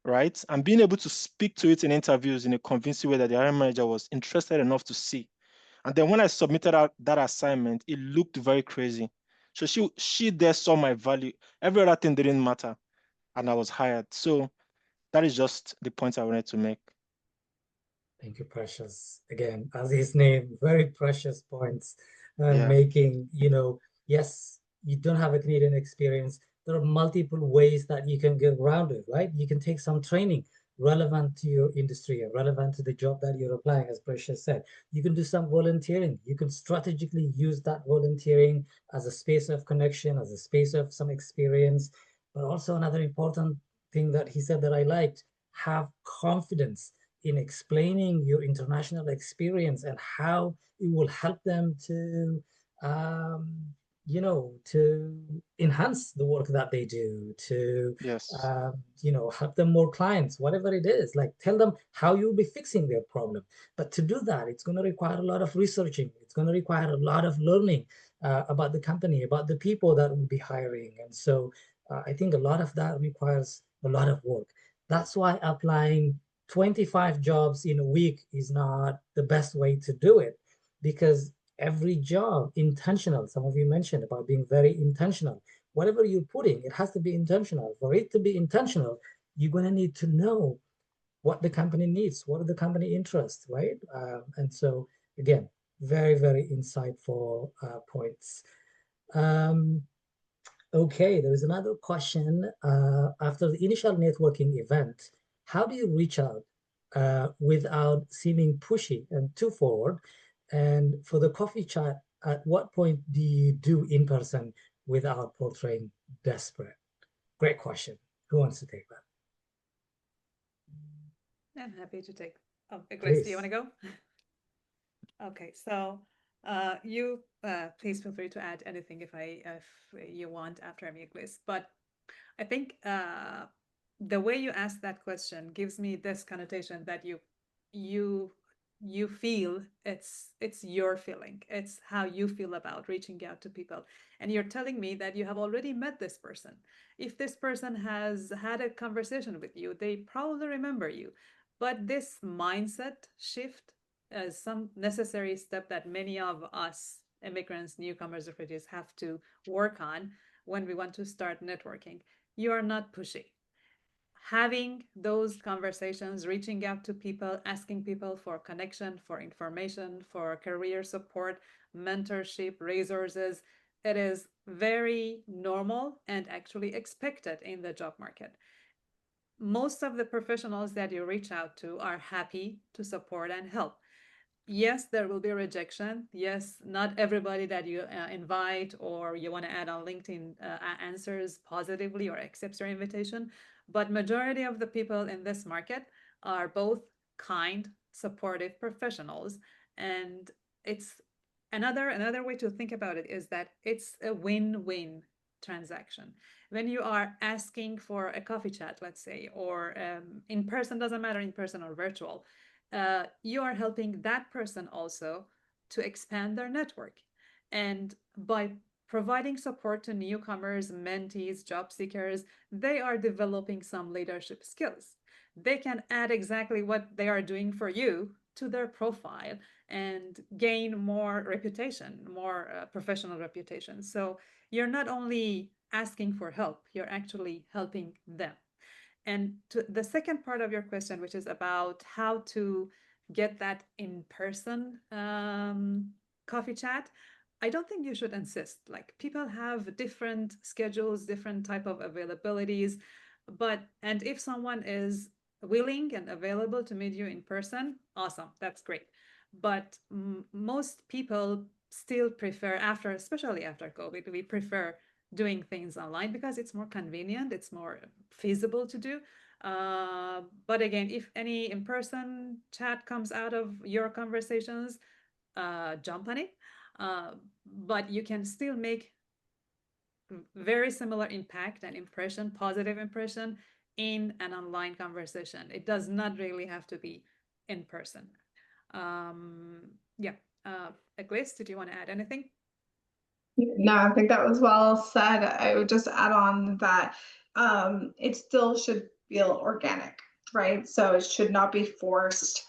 B: right? And being able to speak to it in interviews in a convincing way that the hiring manager was interested enough to see. And then when I submitted that assignment, it looked very crazy. So she there saw my value. Every other thing didn't matter, and I was hired. So that is just the point I wanted to make.
A: Thank you, Precious. Again, as his name, very precious points. And
B: Yeah.
A: making, yes, you don't have a Canadian experience. There are multiple ways that you can get around it, right? You can take some training relevant to your industry and relevant to the job that you're applying, as Precious said. You can do some volunteering. You can strategically use that volunteering as a space of connection, as a space of some experience. But also another important thing that he said that I liked, have confidence in explaining your international experience and how it will help them to to enhance the work that they do, to
B: Yes.
A: help them more clients, whatever it is. Like tell them how you'll be fixing their problem. But to do that, it's going to require a lot of researching. It's going to require a lot of learning about the company, about the people that will be hiring. And so I think a lot of that requires a lot of work. That's why applying 25 jobs in a week is not the best way to do it, because every job intentional, some of you mentioned about being very intentional. Whatever you're putting, it has to be intentional. For it to be intentional, you're going to need to know what the company needs, what are the company interests, right? And so again, very, very insightful points. um, Okay, there is another question. After the initial networking event, how do you reach out without seeming pushy and too forward? And for the coffee chat, at what point do you do in person without portraying desperate? Great question. Who wants to take that?
D: I'm happy to take. Oh, Eglys, do you want
A: Please.
D: to go? Okay, so You please feel free to add anything if you want after me, Eglys. But I think the way you ask that question gives me this connotation that you you feel it's your feeling. It's how you feel about reaching out to people. And you're telling me that you have already met this person. If this person has had a conversation with you, they probably remember you. But this mindset shift is some necessary step that many of us immigrants, newcomers, refugees have to work on when we want to start networking. You are not pushy. Having those conversations, reaching out to people, asking people for connection, for information, for career support, mentorship, resources, it is very normal and actually expected in the job market. Most of the professionals that you reach out to are happy to support and help. Yes, there will be rejection. Yes, not everybody that you invite or you want to add on LinkedIn answers positively or accepts your invitation. But majority of the people in this market are both kind, supportive professionals. And it's another way to think about it is that it's a win-win transaction. When you are asking for a coffee chat, let's say, or in person, doesn't matter in person or virtual, you are helping that person also to expand their network. And by providing support to newcomers, mentees, job seekers, they are developing some leadership skills. They can add exactly what they are doing for you to their profile and gain more reputation, more professional reputation. So you're not only asking for help, you're actually helping them. And to the second part of your question, which is about how to get that in person coffee chat, I don't think you should insist. Like people have different schedules, different type of availabilities, and if someone is willing and available to meet you in person, awesome, that's great. But most people still prefer after, especially after COVID, we prefer doing things online because it's more convenient, it's more feasible to do. But again, if any in-person chat comes out of your conversations, jump on it. But you can still make very similar impact and impression, positive impression in an online conversation. It does not really have to be in person. Yeah. Eglys, did you want to add anything?
C: No, I think that was well said. I would just add on that it still should feel organic, right? So it should not be forced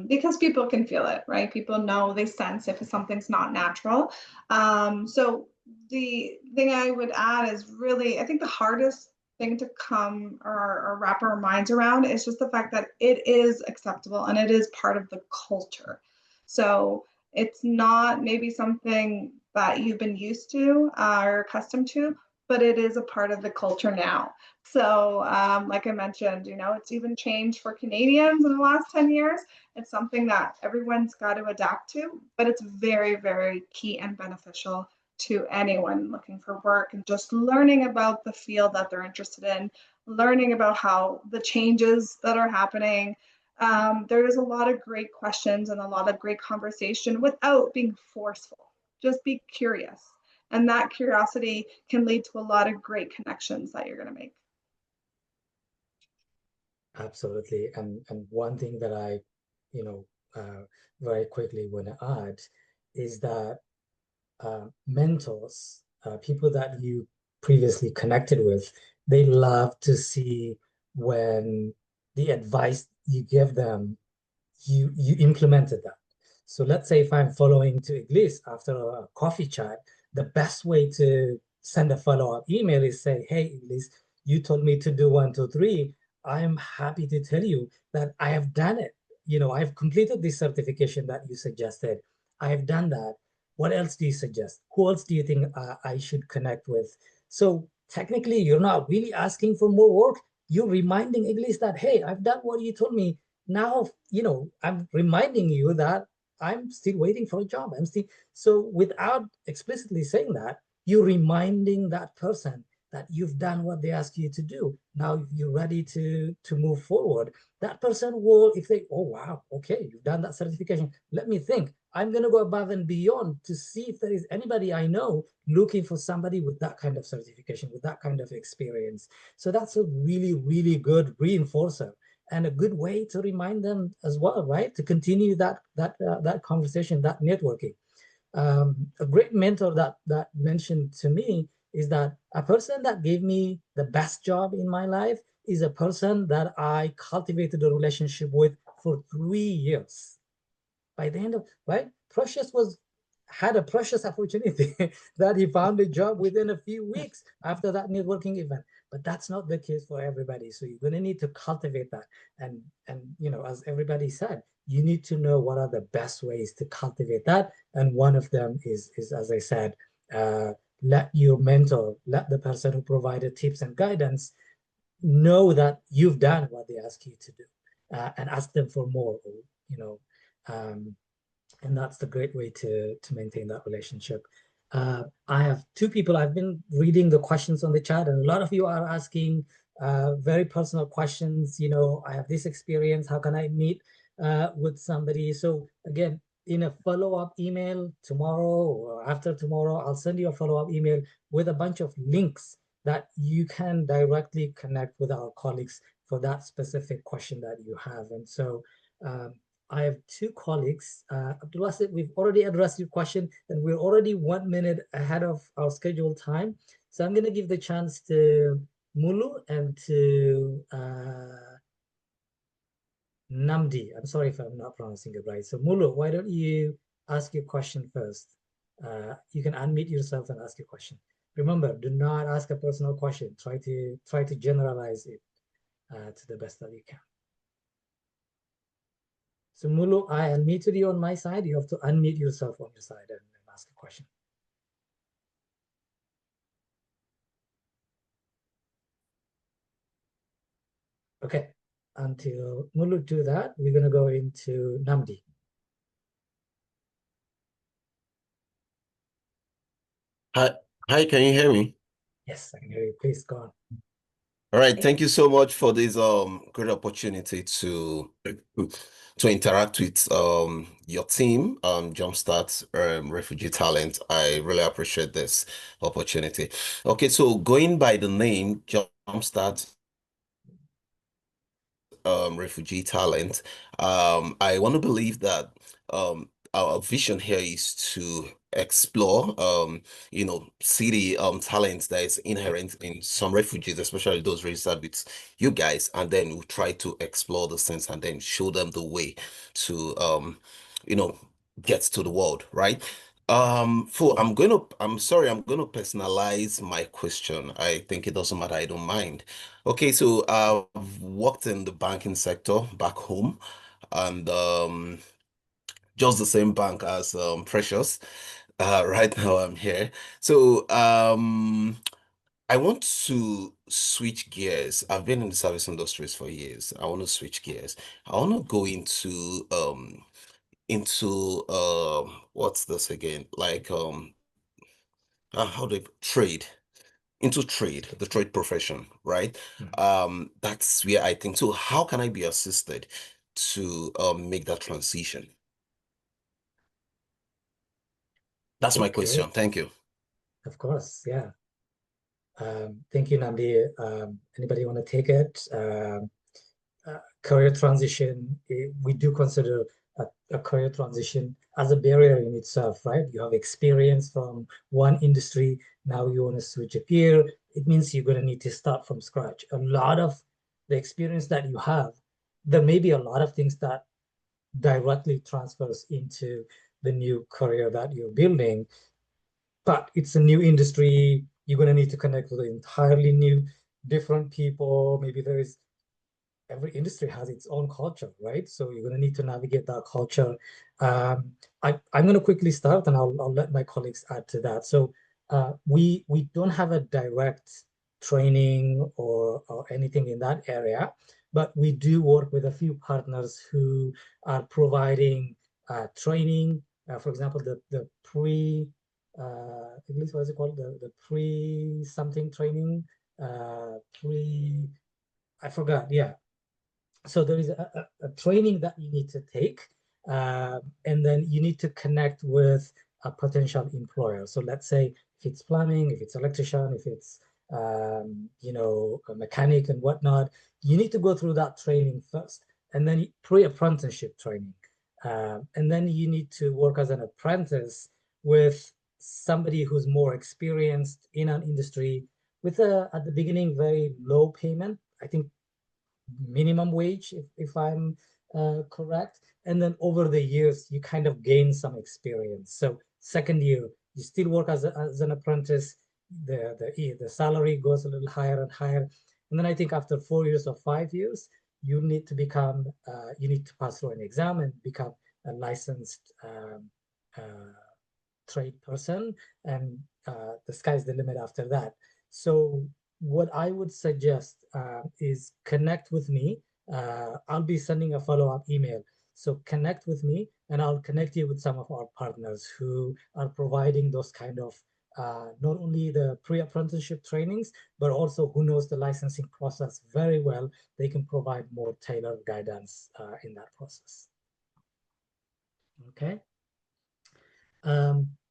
C: because people can feel it, right? People know, they sense if something's not natural. So the thing I would add is really, I think the hardest thing to come or wrap our minds around is just the fact that it is acceptable and it is part of the culture. So it's not maybe something that you've been used to or accustomed to, but it is a part of the culture now. So, like I mentioned, it's even changed for Canadians in the last 10 years. It's something that everyone's got to adapt to, but it's very, very key and beneficial to anyone looking for work and just learning about the field that they're interested in, learning about how the changes that are happening. There's a lot of great questions and a lot of great conversation without being forceful. Just be curious. And that curiosity can lead to a lot of great connections that you're going to make.
A: Absolutely. And one thing that I, you know, very quickly want to add is that mentors, people that you previously connected with, they love to see when the advice you give them, you implemented that. So let's say if I'm following to Eglys after a coffee chat, the best way to send a follow-up email is say, hey, Eglys, you told me to do 1, 2, 3. I'm happy to tell you that I have done it. I've completed this certification that you suggested. I have done that. What else do you suggest? Who else do you think I should connect with? So technically, you're not really asking for more work. You're reminding Eglys that, hey, I've done what you told me. Now, I'm reminding you that I'm still waiting for a job. So without explicitly saying that, you're reminding that person that you've done what they ask you to do. Now you're ready to move forward. That person will, if they, oh wow, okay, you've done that certification. Let me think. I'm going to go above and beyond to see if there is anybody I know looking for somebody with that kind of certification, with that kind of experience. So that's a really, really good reinforcer and a good way to remind them as well, right? To continue that conversation, that networking. A great mentor that mentioned to me is that a person that gave me the best job in my life is a person that I cultivated a relationship with for 3 years. By the end of, right, Precious had a precious opportunity that he found a job within a few weeks after that networking event. But that's not the case for everybody. So you're going to need to cultivate that. And you know, as everybody said, you need to know what are the best ways to cultivate that. And one of them is as I said, let your mentor, let the person who provided tips and guidance know that you've done what they ask you to do, and ask them for more. Or, you know, um, and that's the great way to maintain that relationship. I have two people. I've been reading the questions on the chat, and a lot of you are asking very personal questions. You know, I have this experience. How can I meet with somebody? So again, in a follow-up email tomorrow or after tomorrow, I'll send you a follow-up email with a bunch of links that you can directly connect with our colleagues for that specific question that you have. And so um, I have two colleagues. Abdullah said we've already addressed your question and we're already 1 minute ahead of our scheduled time. So I'm going to give the chance to Mulu and to Namdi. I'm sorry if I'm not pronouncing it right. So Mulu, why don't you ask your question first? You can unmute yourself and ask your question. Remember, do not ask a personal question. Try to generalize it to the best that you can. So Mulu, I unmuted you on my side. You have to unmute yourself on your side and ask a question. Okay, until Mulu do that, we're gonna go into Namdi.
E: Hi, can you hear me?
A: Yes, I can hear you. Please go on.
E: All right, thank you so much for this great opportunity to interact with your team, Jumpstart Refugee Talent. I really appreciate this opportunity. Okay, so going by the name Jumpstart Refugee Talent, I want to believe that our vision here is to explore see the talents that is inherent in some refugees, especially those registered with you guys, and then we try to explore the sense and then show them the way to you know get to the world, right? I'm sorry, I'm gonna personalize my question. I think it doesn't matter, I don't mind. Okay, so I've worked in the banking sector back home, and just the same bank as Precious. Right now I'm here. So I want to switch gears. I've been in the service industries for years. I want to switch gears. I want to go into what's this again? Like how do trade into trade, the trade profession, right? That's where I think. So how can I be assisted to make that transition? That's my
A: Okay,
E: question. Thank you.
A: of course, yeah. Thank you, Namdi. Anybody want to take it? Career transition, we do consider a career transition as a barrier in itself, right? You have experience from one industry, now you want to switch a gear. It means you're going to need to start from scratch. A lot of the experience that you have, there may be a lot of things that directly transfers into the new career that you're building, but it's a new industry. You're going to need to connect with entirely new, different people. Maybe there is every industry has its own culture, right? So you're going to need to navigate that culture. I'm going to quickly start, and I'll let my colleagues add to that. So we don't have a direct training or anything in that area, but we do work with a few partners who are providing training. For example, the pre Eglys, what is it called? The pre-something training, I forgot. Yeah. So there is a training that you need to take, and then you need to connect with a potential employer. So let's say if it's plumbing, if it's electrician, if it's a mechanic and whatnot, you need to go through that training first, and then pre-apprenticeship training, and then you need to work as an apprentice with somebody who's more experienced in an industry with at the beginning very low payment. I think minimum wage, if I'm correct. And then over the years, you kind of gain some experience. So second year, you still work as an apprentice. The salary goes a little higher and higher. And then I think after 4 years or 5 years, you need to pass through an exam and become a licensed trade person, and the sky's the limit after that. So what I would suggest is connect with me. I'll be sending a follow-up email. So connect with me, and I'll connect you with some of our partners who are providing those kind of not only the pre-apprenticeship trainings, but also who knows the licensing process very well. They can provide more tailored guidance in that process. Okay.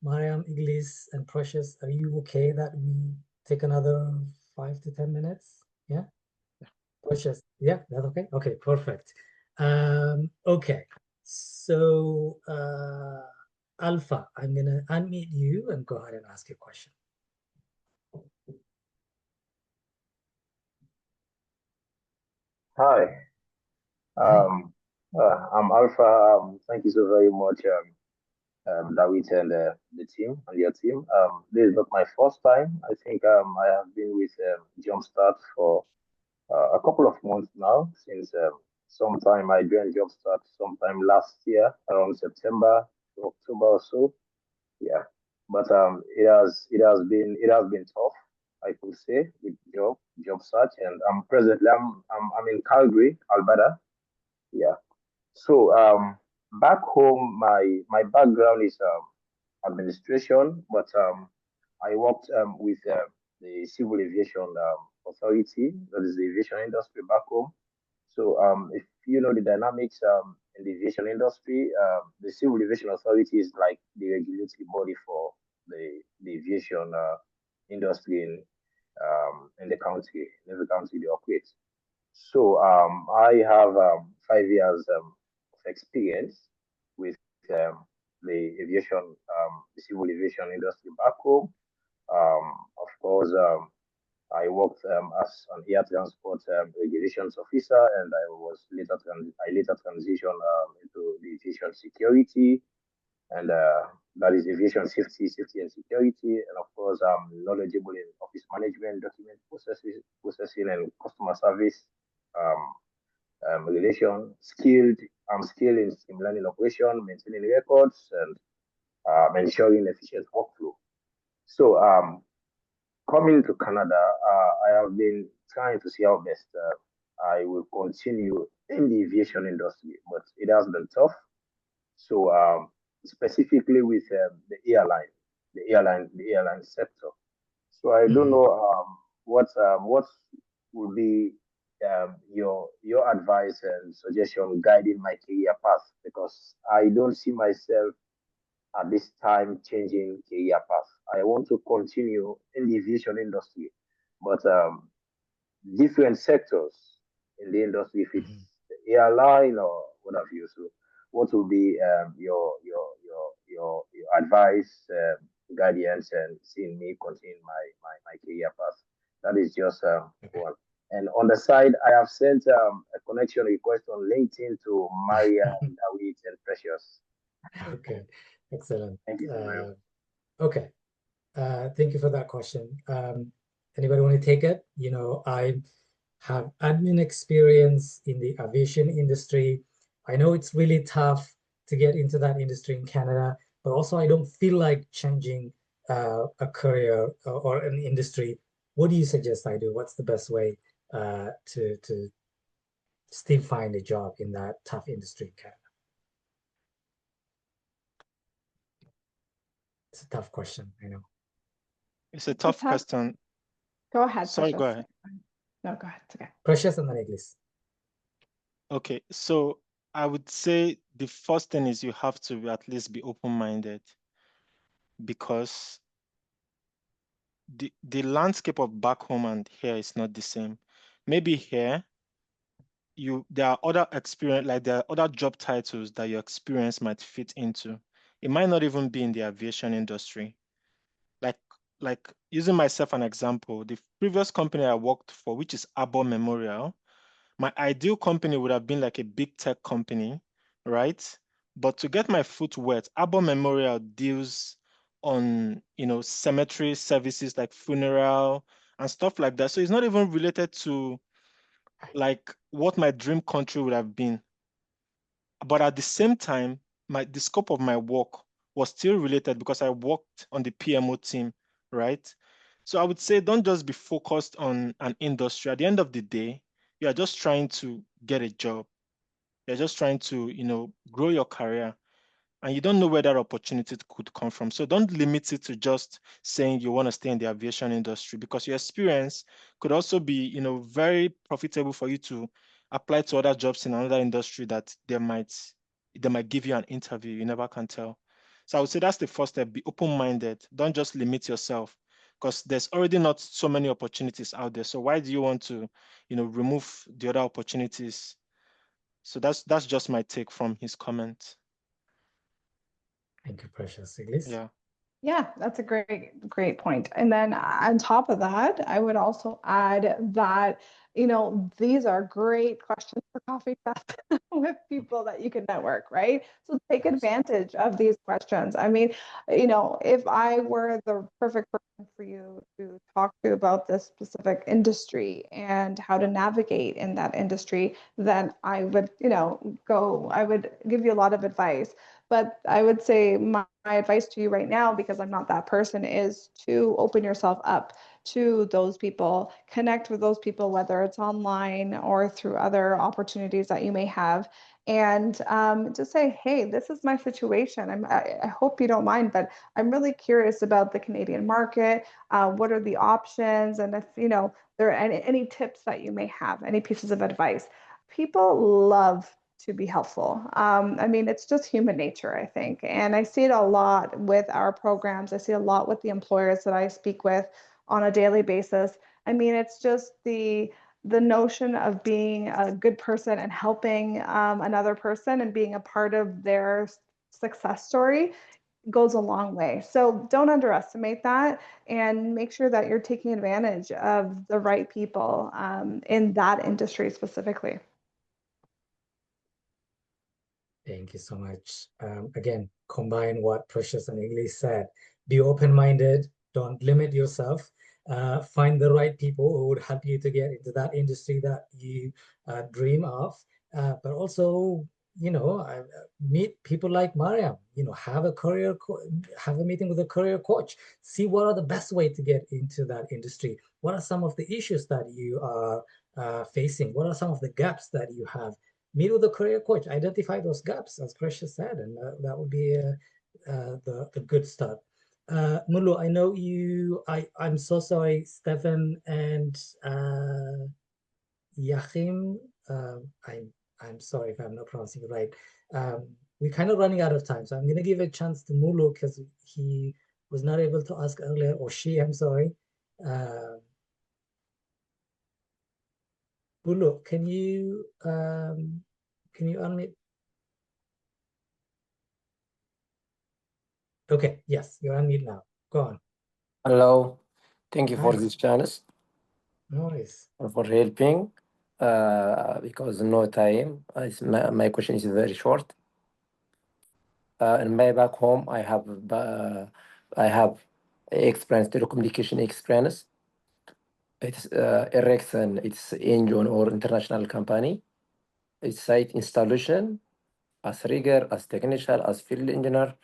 A: Maryam, Eglys, and Precious, are you okay that we take another 5 to 10 minutes? Yeah? Precious, yeah, that's okay? Okay, perfect. Okay, so Alpha, I'm gonna unmute you and go ahead and ask your question.
F: Hi,
A: Hi.
F: I'm Alpha. Thank you so very much, David and the team and your team. This is not my first time. I think I have been with Jumpstart for a couple of months now. Since sometime I joined Jumpstart sometime last year, around September to October or so. Yeah, but it has been tough, I could say, with job search, and I'm in Calgary, Alberta. Yeah. So back home, my background is administration, but I worked with the Civil Aviation Authority, that is the aviation industry back home. So if you know the dynamics in the aviation industry, the Civil Aviation Authority is like the regulatory body for the aviation industry in the country, in every country they operate. So I have 5 years of experience with the aviation, the civil aviation industry back home. Of course, I worked as an air transport regulations officer, and I later transitioned into the aviation security, and that is aviation safety and security. And of course, I'm knowledgeable in office management, document processing, and customer service. Um, Relation skilled. I'm skilled in streamlining operation, maintaining records, and ensuring efficient workflow. So coming to Canada, I have been trying to see how best I will continue in the aviation industry, but it has been tough. So specifically with the airline sector. So I don't
A: Mhm.
F: know what would be your advice and suggestion guiding my career path, because I don't see myself at this time changing career path. I want to continue in the aviation industry, but different sectors in the industry, if it's
A: Mhm.
F: the airline or what have you. So, what will be your advice, guidance, and seeing me continue my career path? That is just
A: Okay.
F: one. And on the side, I have sent a connection request on LinkedIn to Maria, David, and Precious.
A: Okay, excellent.
F: Thank you so very much.
A: Okay. Thank you for that question. Anybody want to take it? I have admin experience in the aviation industry. I know it's really tough to get into that industry in Canada, but also I don't feel like changing a career or an industry. What do you suggest I do? What's the best way to still find a job in that tough industry in Canada? It's a tough question, I know.
B: It's a tough question.
C: Go ahead,
B: Sorry,
C: Precious.
B: go ahead.
C: No, go ahead. It's okay.
A: Precious and then Eglys.
B: Okay, so I would say the first thing is you have to at least be open-minded, because the landscape of back home and here is not the same. Maybe here there are other experience, like there are other job titles that your experience might fit into. It might not even be in the aviation industry. Like using myself an example, the previous company I worked for, which is Arbor Memorial, my ideal company would have been like a big tech company, right? But to get my foot wet, Arbor Memorial deals on, cemetery services like funeral and stuff like that. So it's not even related to like what my dream country would have been. But at the same time, the scope of my work was still related because I worked on the PMO team, right? So I would say don't just be focused on an industry. At the end of the day, you are just trying to get a job. You're just trying to, grow your career, and you don't know where that opportunity could come from. So don't limit it to just saying you want to stay in the aviation industry, because your experience could also be, very profitable for you to apply to other jobs in another industry that they might give you an interview. You never can tell. So I would say that's the first step. Be open-minded. Don't just limit yourself, because there's already not so many opportunities out there. So why do you want to, remove the other opportunities? So that's just my take from his comment.
A: Thank you, Precious. Eglys?
B: Yeah.
C: Yeah, that's a great point. And then on top of that, I would also add that, these are great questions for coffee chats with people that you can network, right? So take advantage of these questions. I mean, if I were the perfect person for you to talk to about this specific industry and how to navigate in that industry, then I would, I would give you a lot of advice. But I would say my advice to you right now, because I'm not that person, is to open yourself up to those people, connect with those people, whether it's online or through other opportunities that you may have. And just say, hey, this is my situation. I hope you don't mind, but I'm really curious about the Canadian market. What are the options? And if, there are any tips that you may have, any pieces of advice. People love to be helpful. I mean, it's just human nature, I think. And I see it a lot with our programs. I see a lot with the employers that I speak with on a daily basis. I mean, it's just the notion of being a good person and helping another person and being a part of their success story goes a long way. So don't underestimate that, and make sure that you're taking advantage of the right people in that industry specifically.
A: Thank you so much. Again, combine what Precious and Eglys said. Be open-minded. Don't limit yourself. Find the right people who would help you to get into that industry that you dream of. But also, meet people like Maryam. Have a meeting with a career coach. See what are the best way to get into that industry. What are some of the issues that you are facing? What are some of the gaps that you have? Meet with a career coach, identify those gaps, as Precious said, and that would be the good start. Mulu, I know I'm so sorry, Stefan and Yachim. I'm sorry if I'm not pronouncing it right. We're kind of running out of time, so I'm going to give a chance to Mulu because he was not able to ask earlier, or she, I'm sorry. Mulu, can you unmute? Okay, yes, you're unmute now. Go on.
G: Hello, thank you for
A: Hi.
G: this chance,
A: No worries.
G: for helping. Because no time, my question is very short. In my back home, I have experience, telecommunication experience. It's Ericsson, it's engine or international company. It's site installation as rigger, as technician, as field engineer,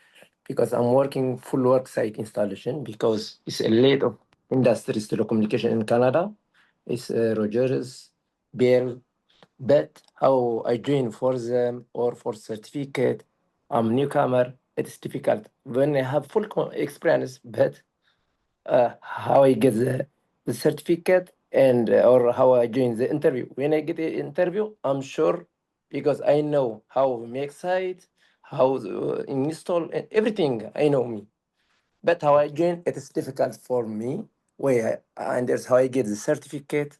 G: because I'm working full work site installation because it's a lot of industries telecommunication in Canada. It's Rogers, Bell, but how I join for them or for certificate, I'm newcomer. it's difficult when I have full experience, but how I get the certificate and or how I join the interview. When I get the interview, I'm sure because I know how to make site, how to install and everything. I know me, but how I join it is difficult for me. Where and there's how I get the certificate.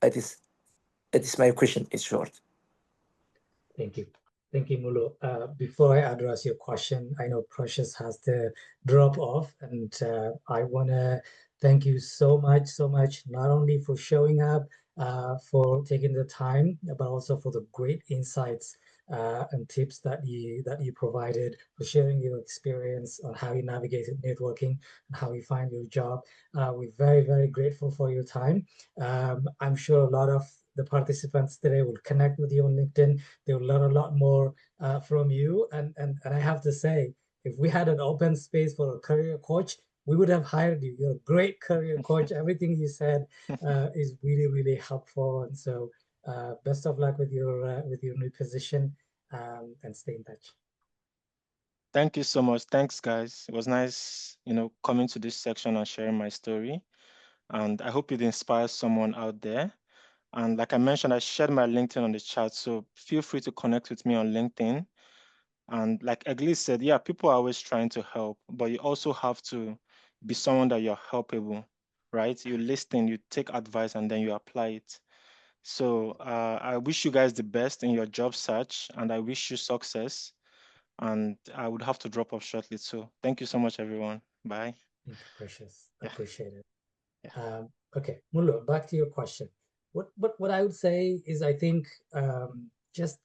G: It is my question. It's short.
A: Thank you. Thank you, Mulu. Before I address your question, I know Precious has to drop off, and I want to thank you so much, not only for showing up, for taking the time, but also for the great insights and tips that you provided, for sharing your experience on how you navigated networking and how you find your job. We're very grateful for your time. I'm sure a lot of the participants today will connect with you on LinkedIn. They will learn a lot more from you. And I have to say, if we had an open space for a career coach, we would have hired you. You're a great career coach. Everything you said is really helpful. And so best of luck with your new position, and stay in touch.
B: Thank you so much. Thanks, guys. It was nice, coming to this section and sharing my story. And I hope it inspires someone out there. And like I mentioned, I shared my LinkedIn on the chat, so feel free to connect with me on LinkedIn. And like Eglys said, yeah, people are always trying to help, but you also have to be someone that you're helpable, right? You listen, you take advice, and then you apply it. So I wish you guys the best in your job search, and I wish you success. And I would have to drop off shortly. So thank you so much, everyone. Bye.
A: Thank you, Precious.
B: Yeah.
A: Appreciate it.
B: Yeah.
A: Okay, Mulu, back to your question. What I would say is, I think just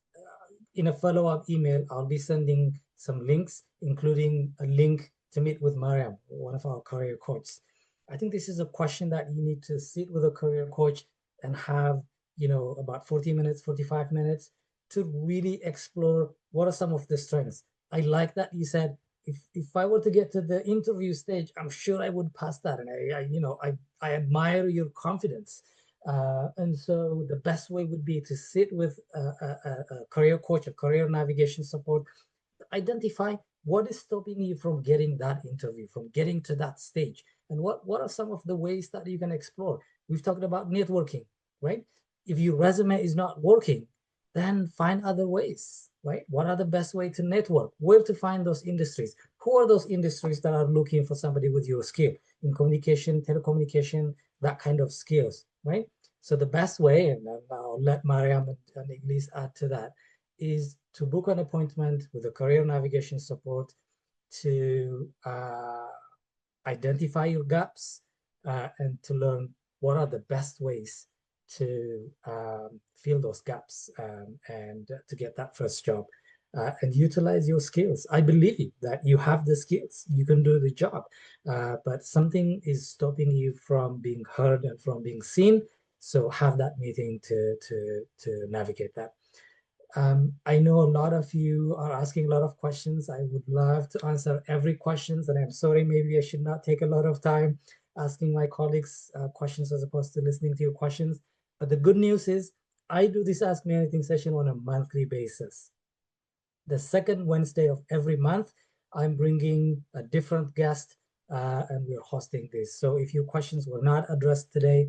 A: in a follow-up email, I'll be sending some links, including a link to meet with Maryam, one of our career coaches. I think this is a question that you need to sit with a career coach and have, about 40 minutes, 45 minutes to really explore what are some of the strengths. I like that you said, if I were to get to the interview stage, I'm sure I would pass that. And I admire your confidence. And so the best way would be to sit with a career coach, a career navigation support, identify what is stopping you from getting that interview, from getting to that stage, and what are some of the ways that you can explore. We've talked about networking, right? If your resume is not working, then find other ways, right? What are the best way to network? Where to find those industries? Who are those industries that are looking for somebody with your skill in communication, telecommunication, that kind of skills, right? So the best way, and I'll let Maryam and Eglys add to that, is to book an appointment with a career navigation support to identify your gaps and to learn what are the best ways to fill those gaps and to get that first job and utilize your skills. I believe that you have the skills, you can do the job, but something is stopping you from being heard and from being seen. So have that meeting to navigate that. I know a lot of you are asking a lot of questions. I would love to answer every questions, and I'm sorry, maybe I should not take a lot of time asking my colleagues questions as opposed to listening to your questions. But the good news is I do this Ask Me Anything session on a monthly basis. The second Wednesday of every month, I'm bringing a different guest and we're hosting this. So if your questions were not addressed today,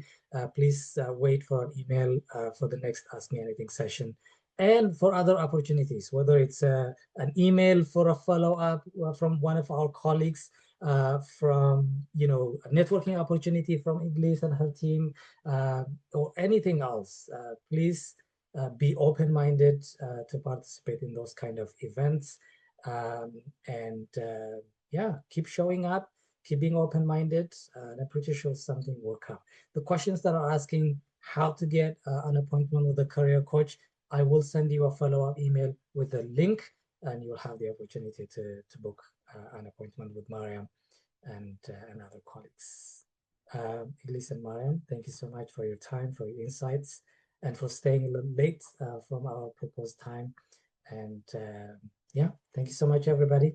A: please wait for an email for the next Ask Me Anything session. And for other opportunities, whether it's an email for a follow-up from one of our colleagues, from a networking opportunity from Eglys and her team, or anything else, please be open-minded to participate in those kind of events. And yeah, keep showing up, keep being open-minded, and I'm pretty sure something will come. The questions that are asking how to get an appointment with a career coach, I will send you a follow-up email with a link, and you'll have the opportunity to book an appointment with Maryam and other colleagues. Eglys and Maryam, thank you so much for your time, for your insights, and for staying a little late from our proposed time. And yeah, thank you so much, everybody.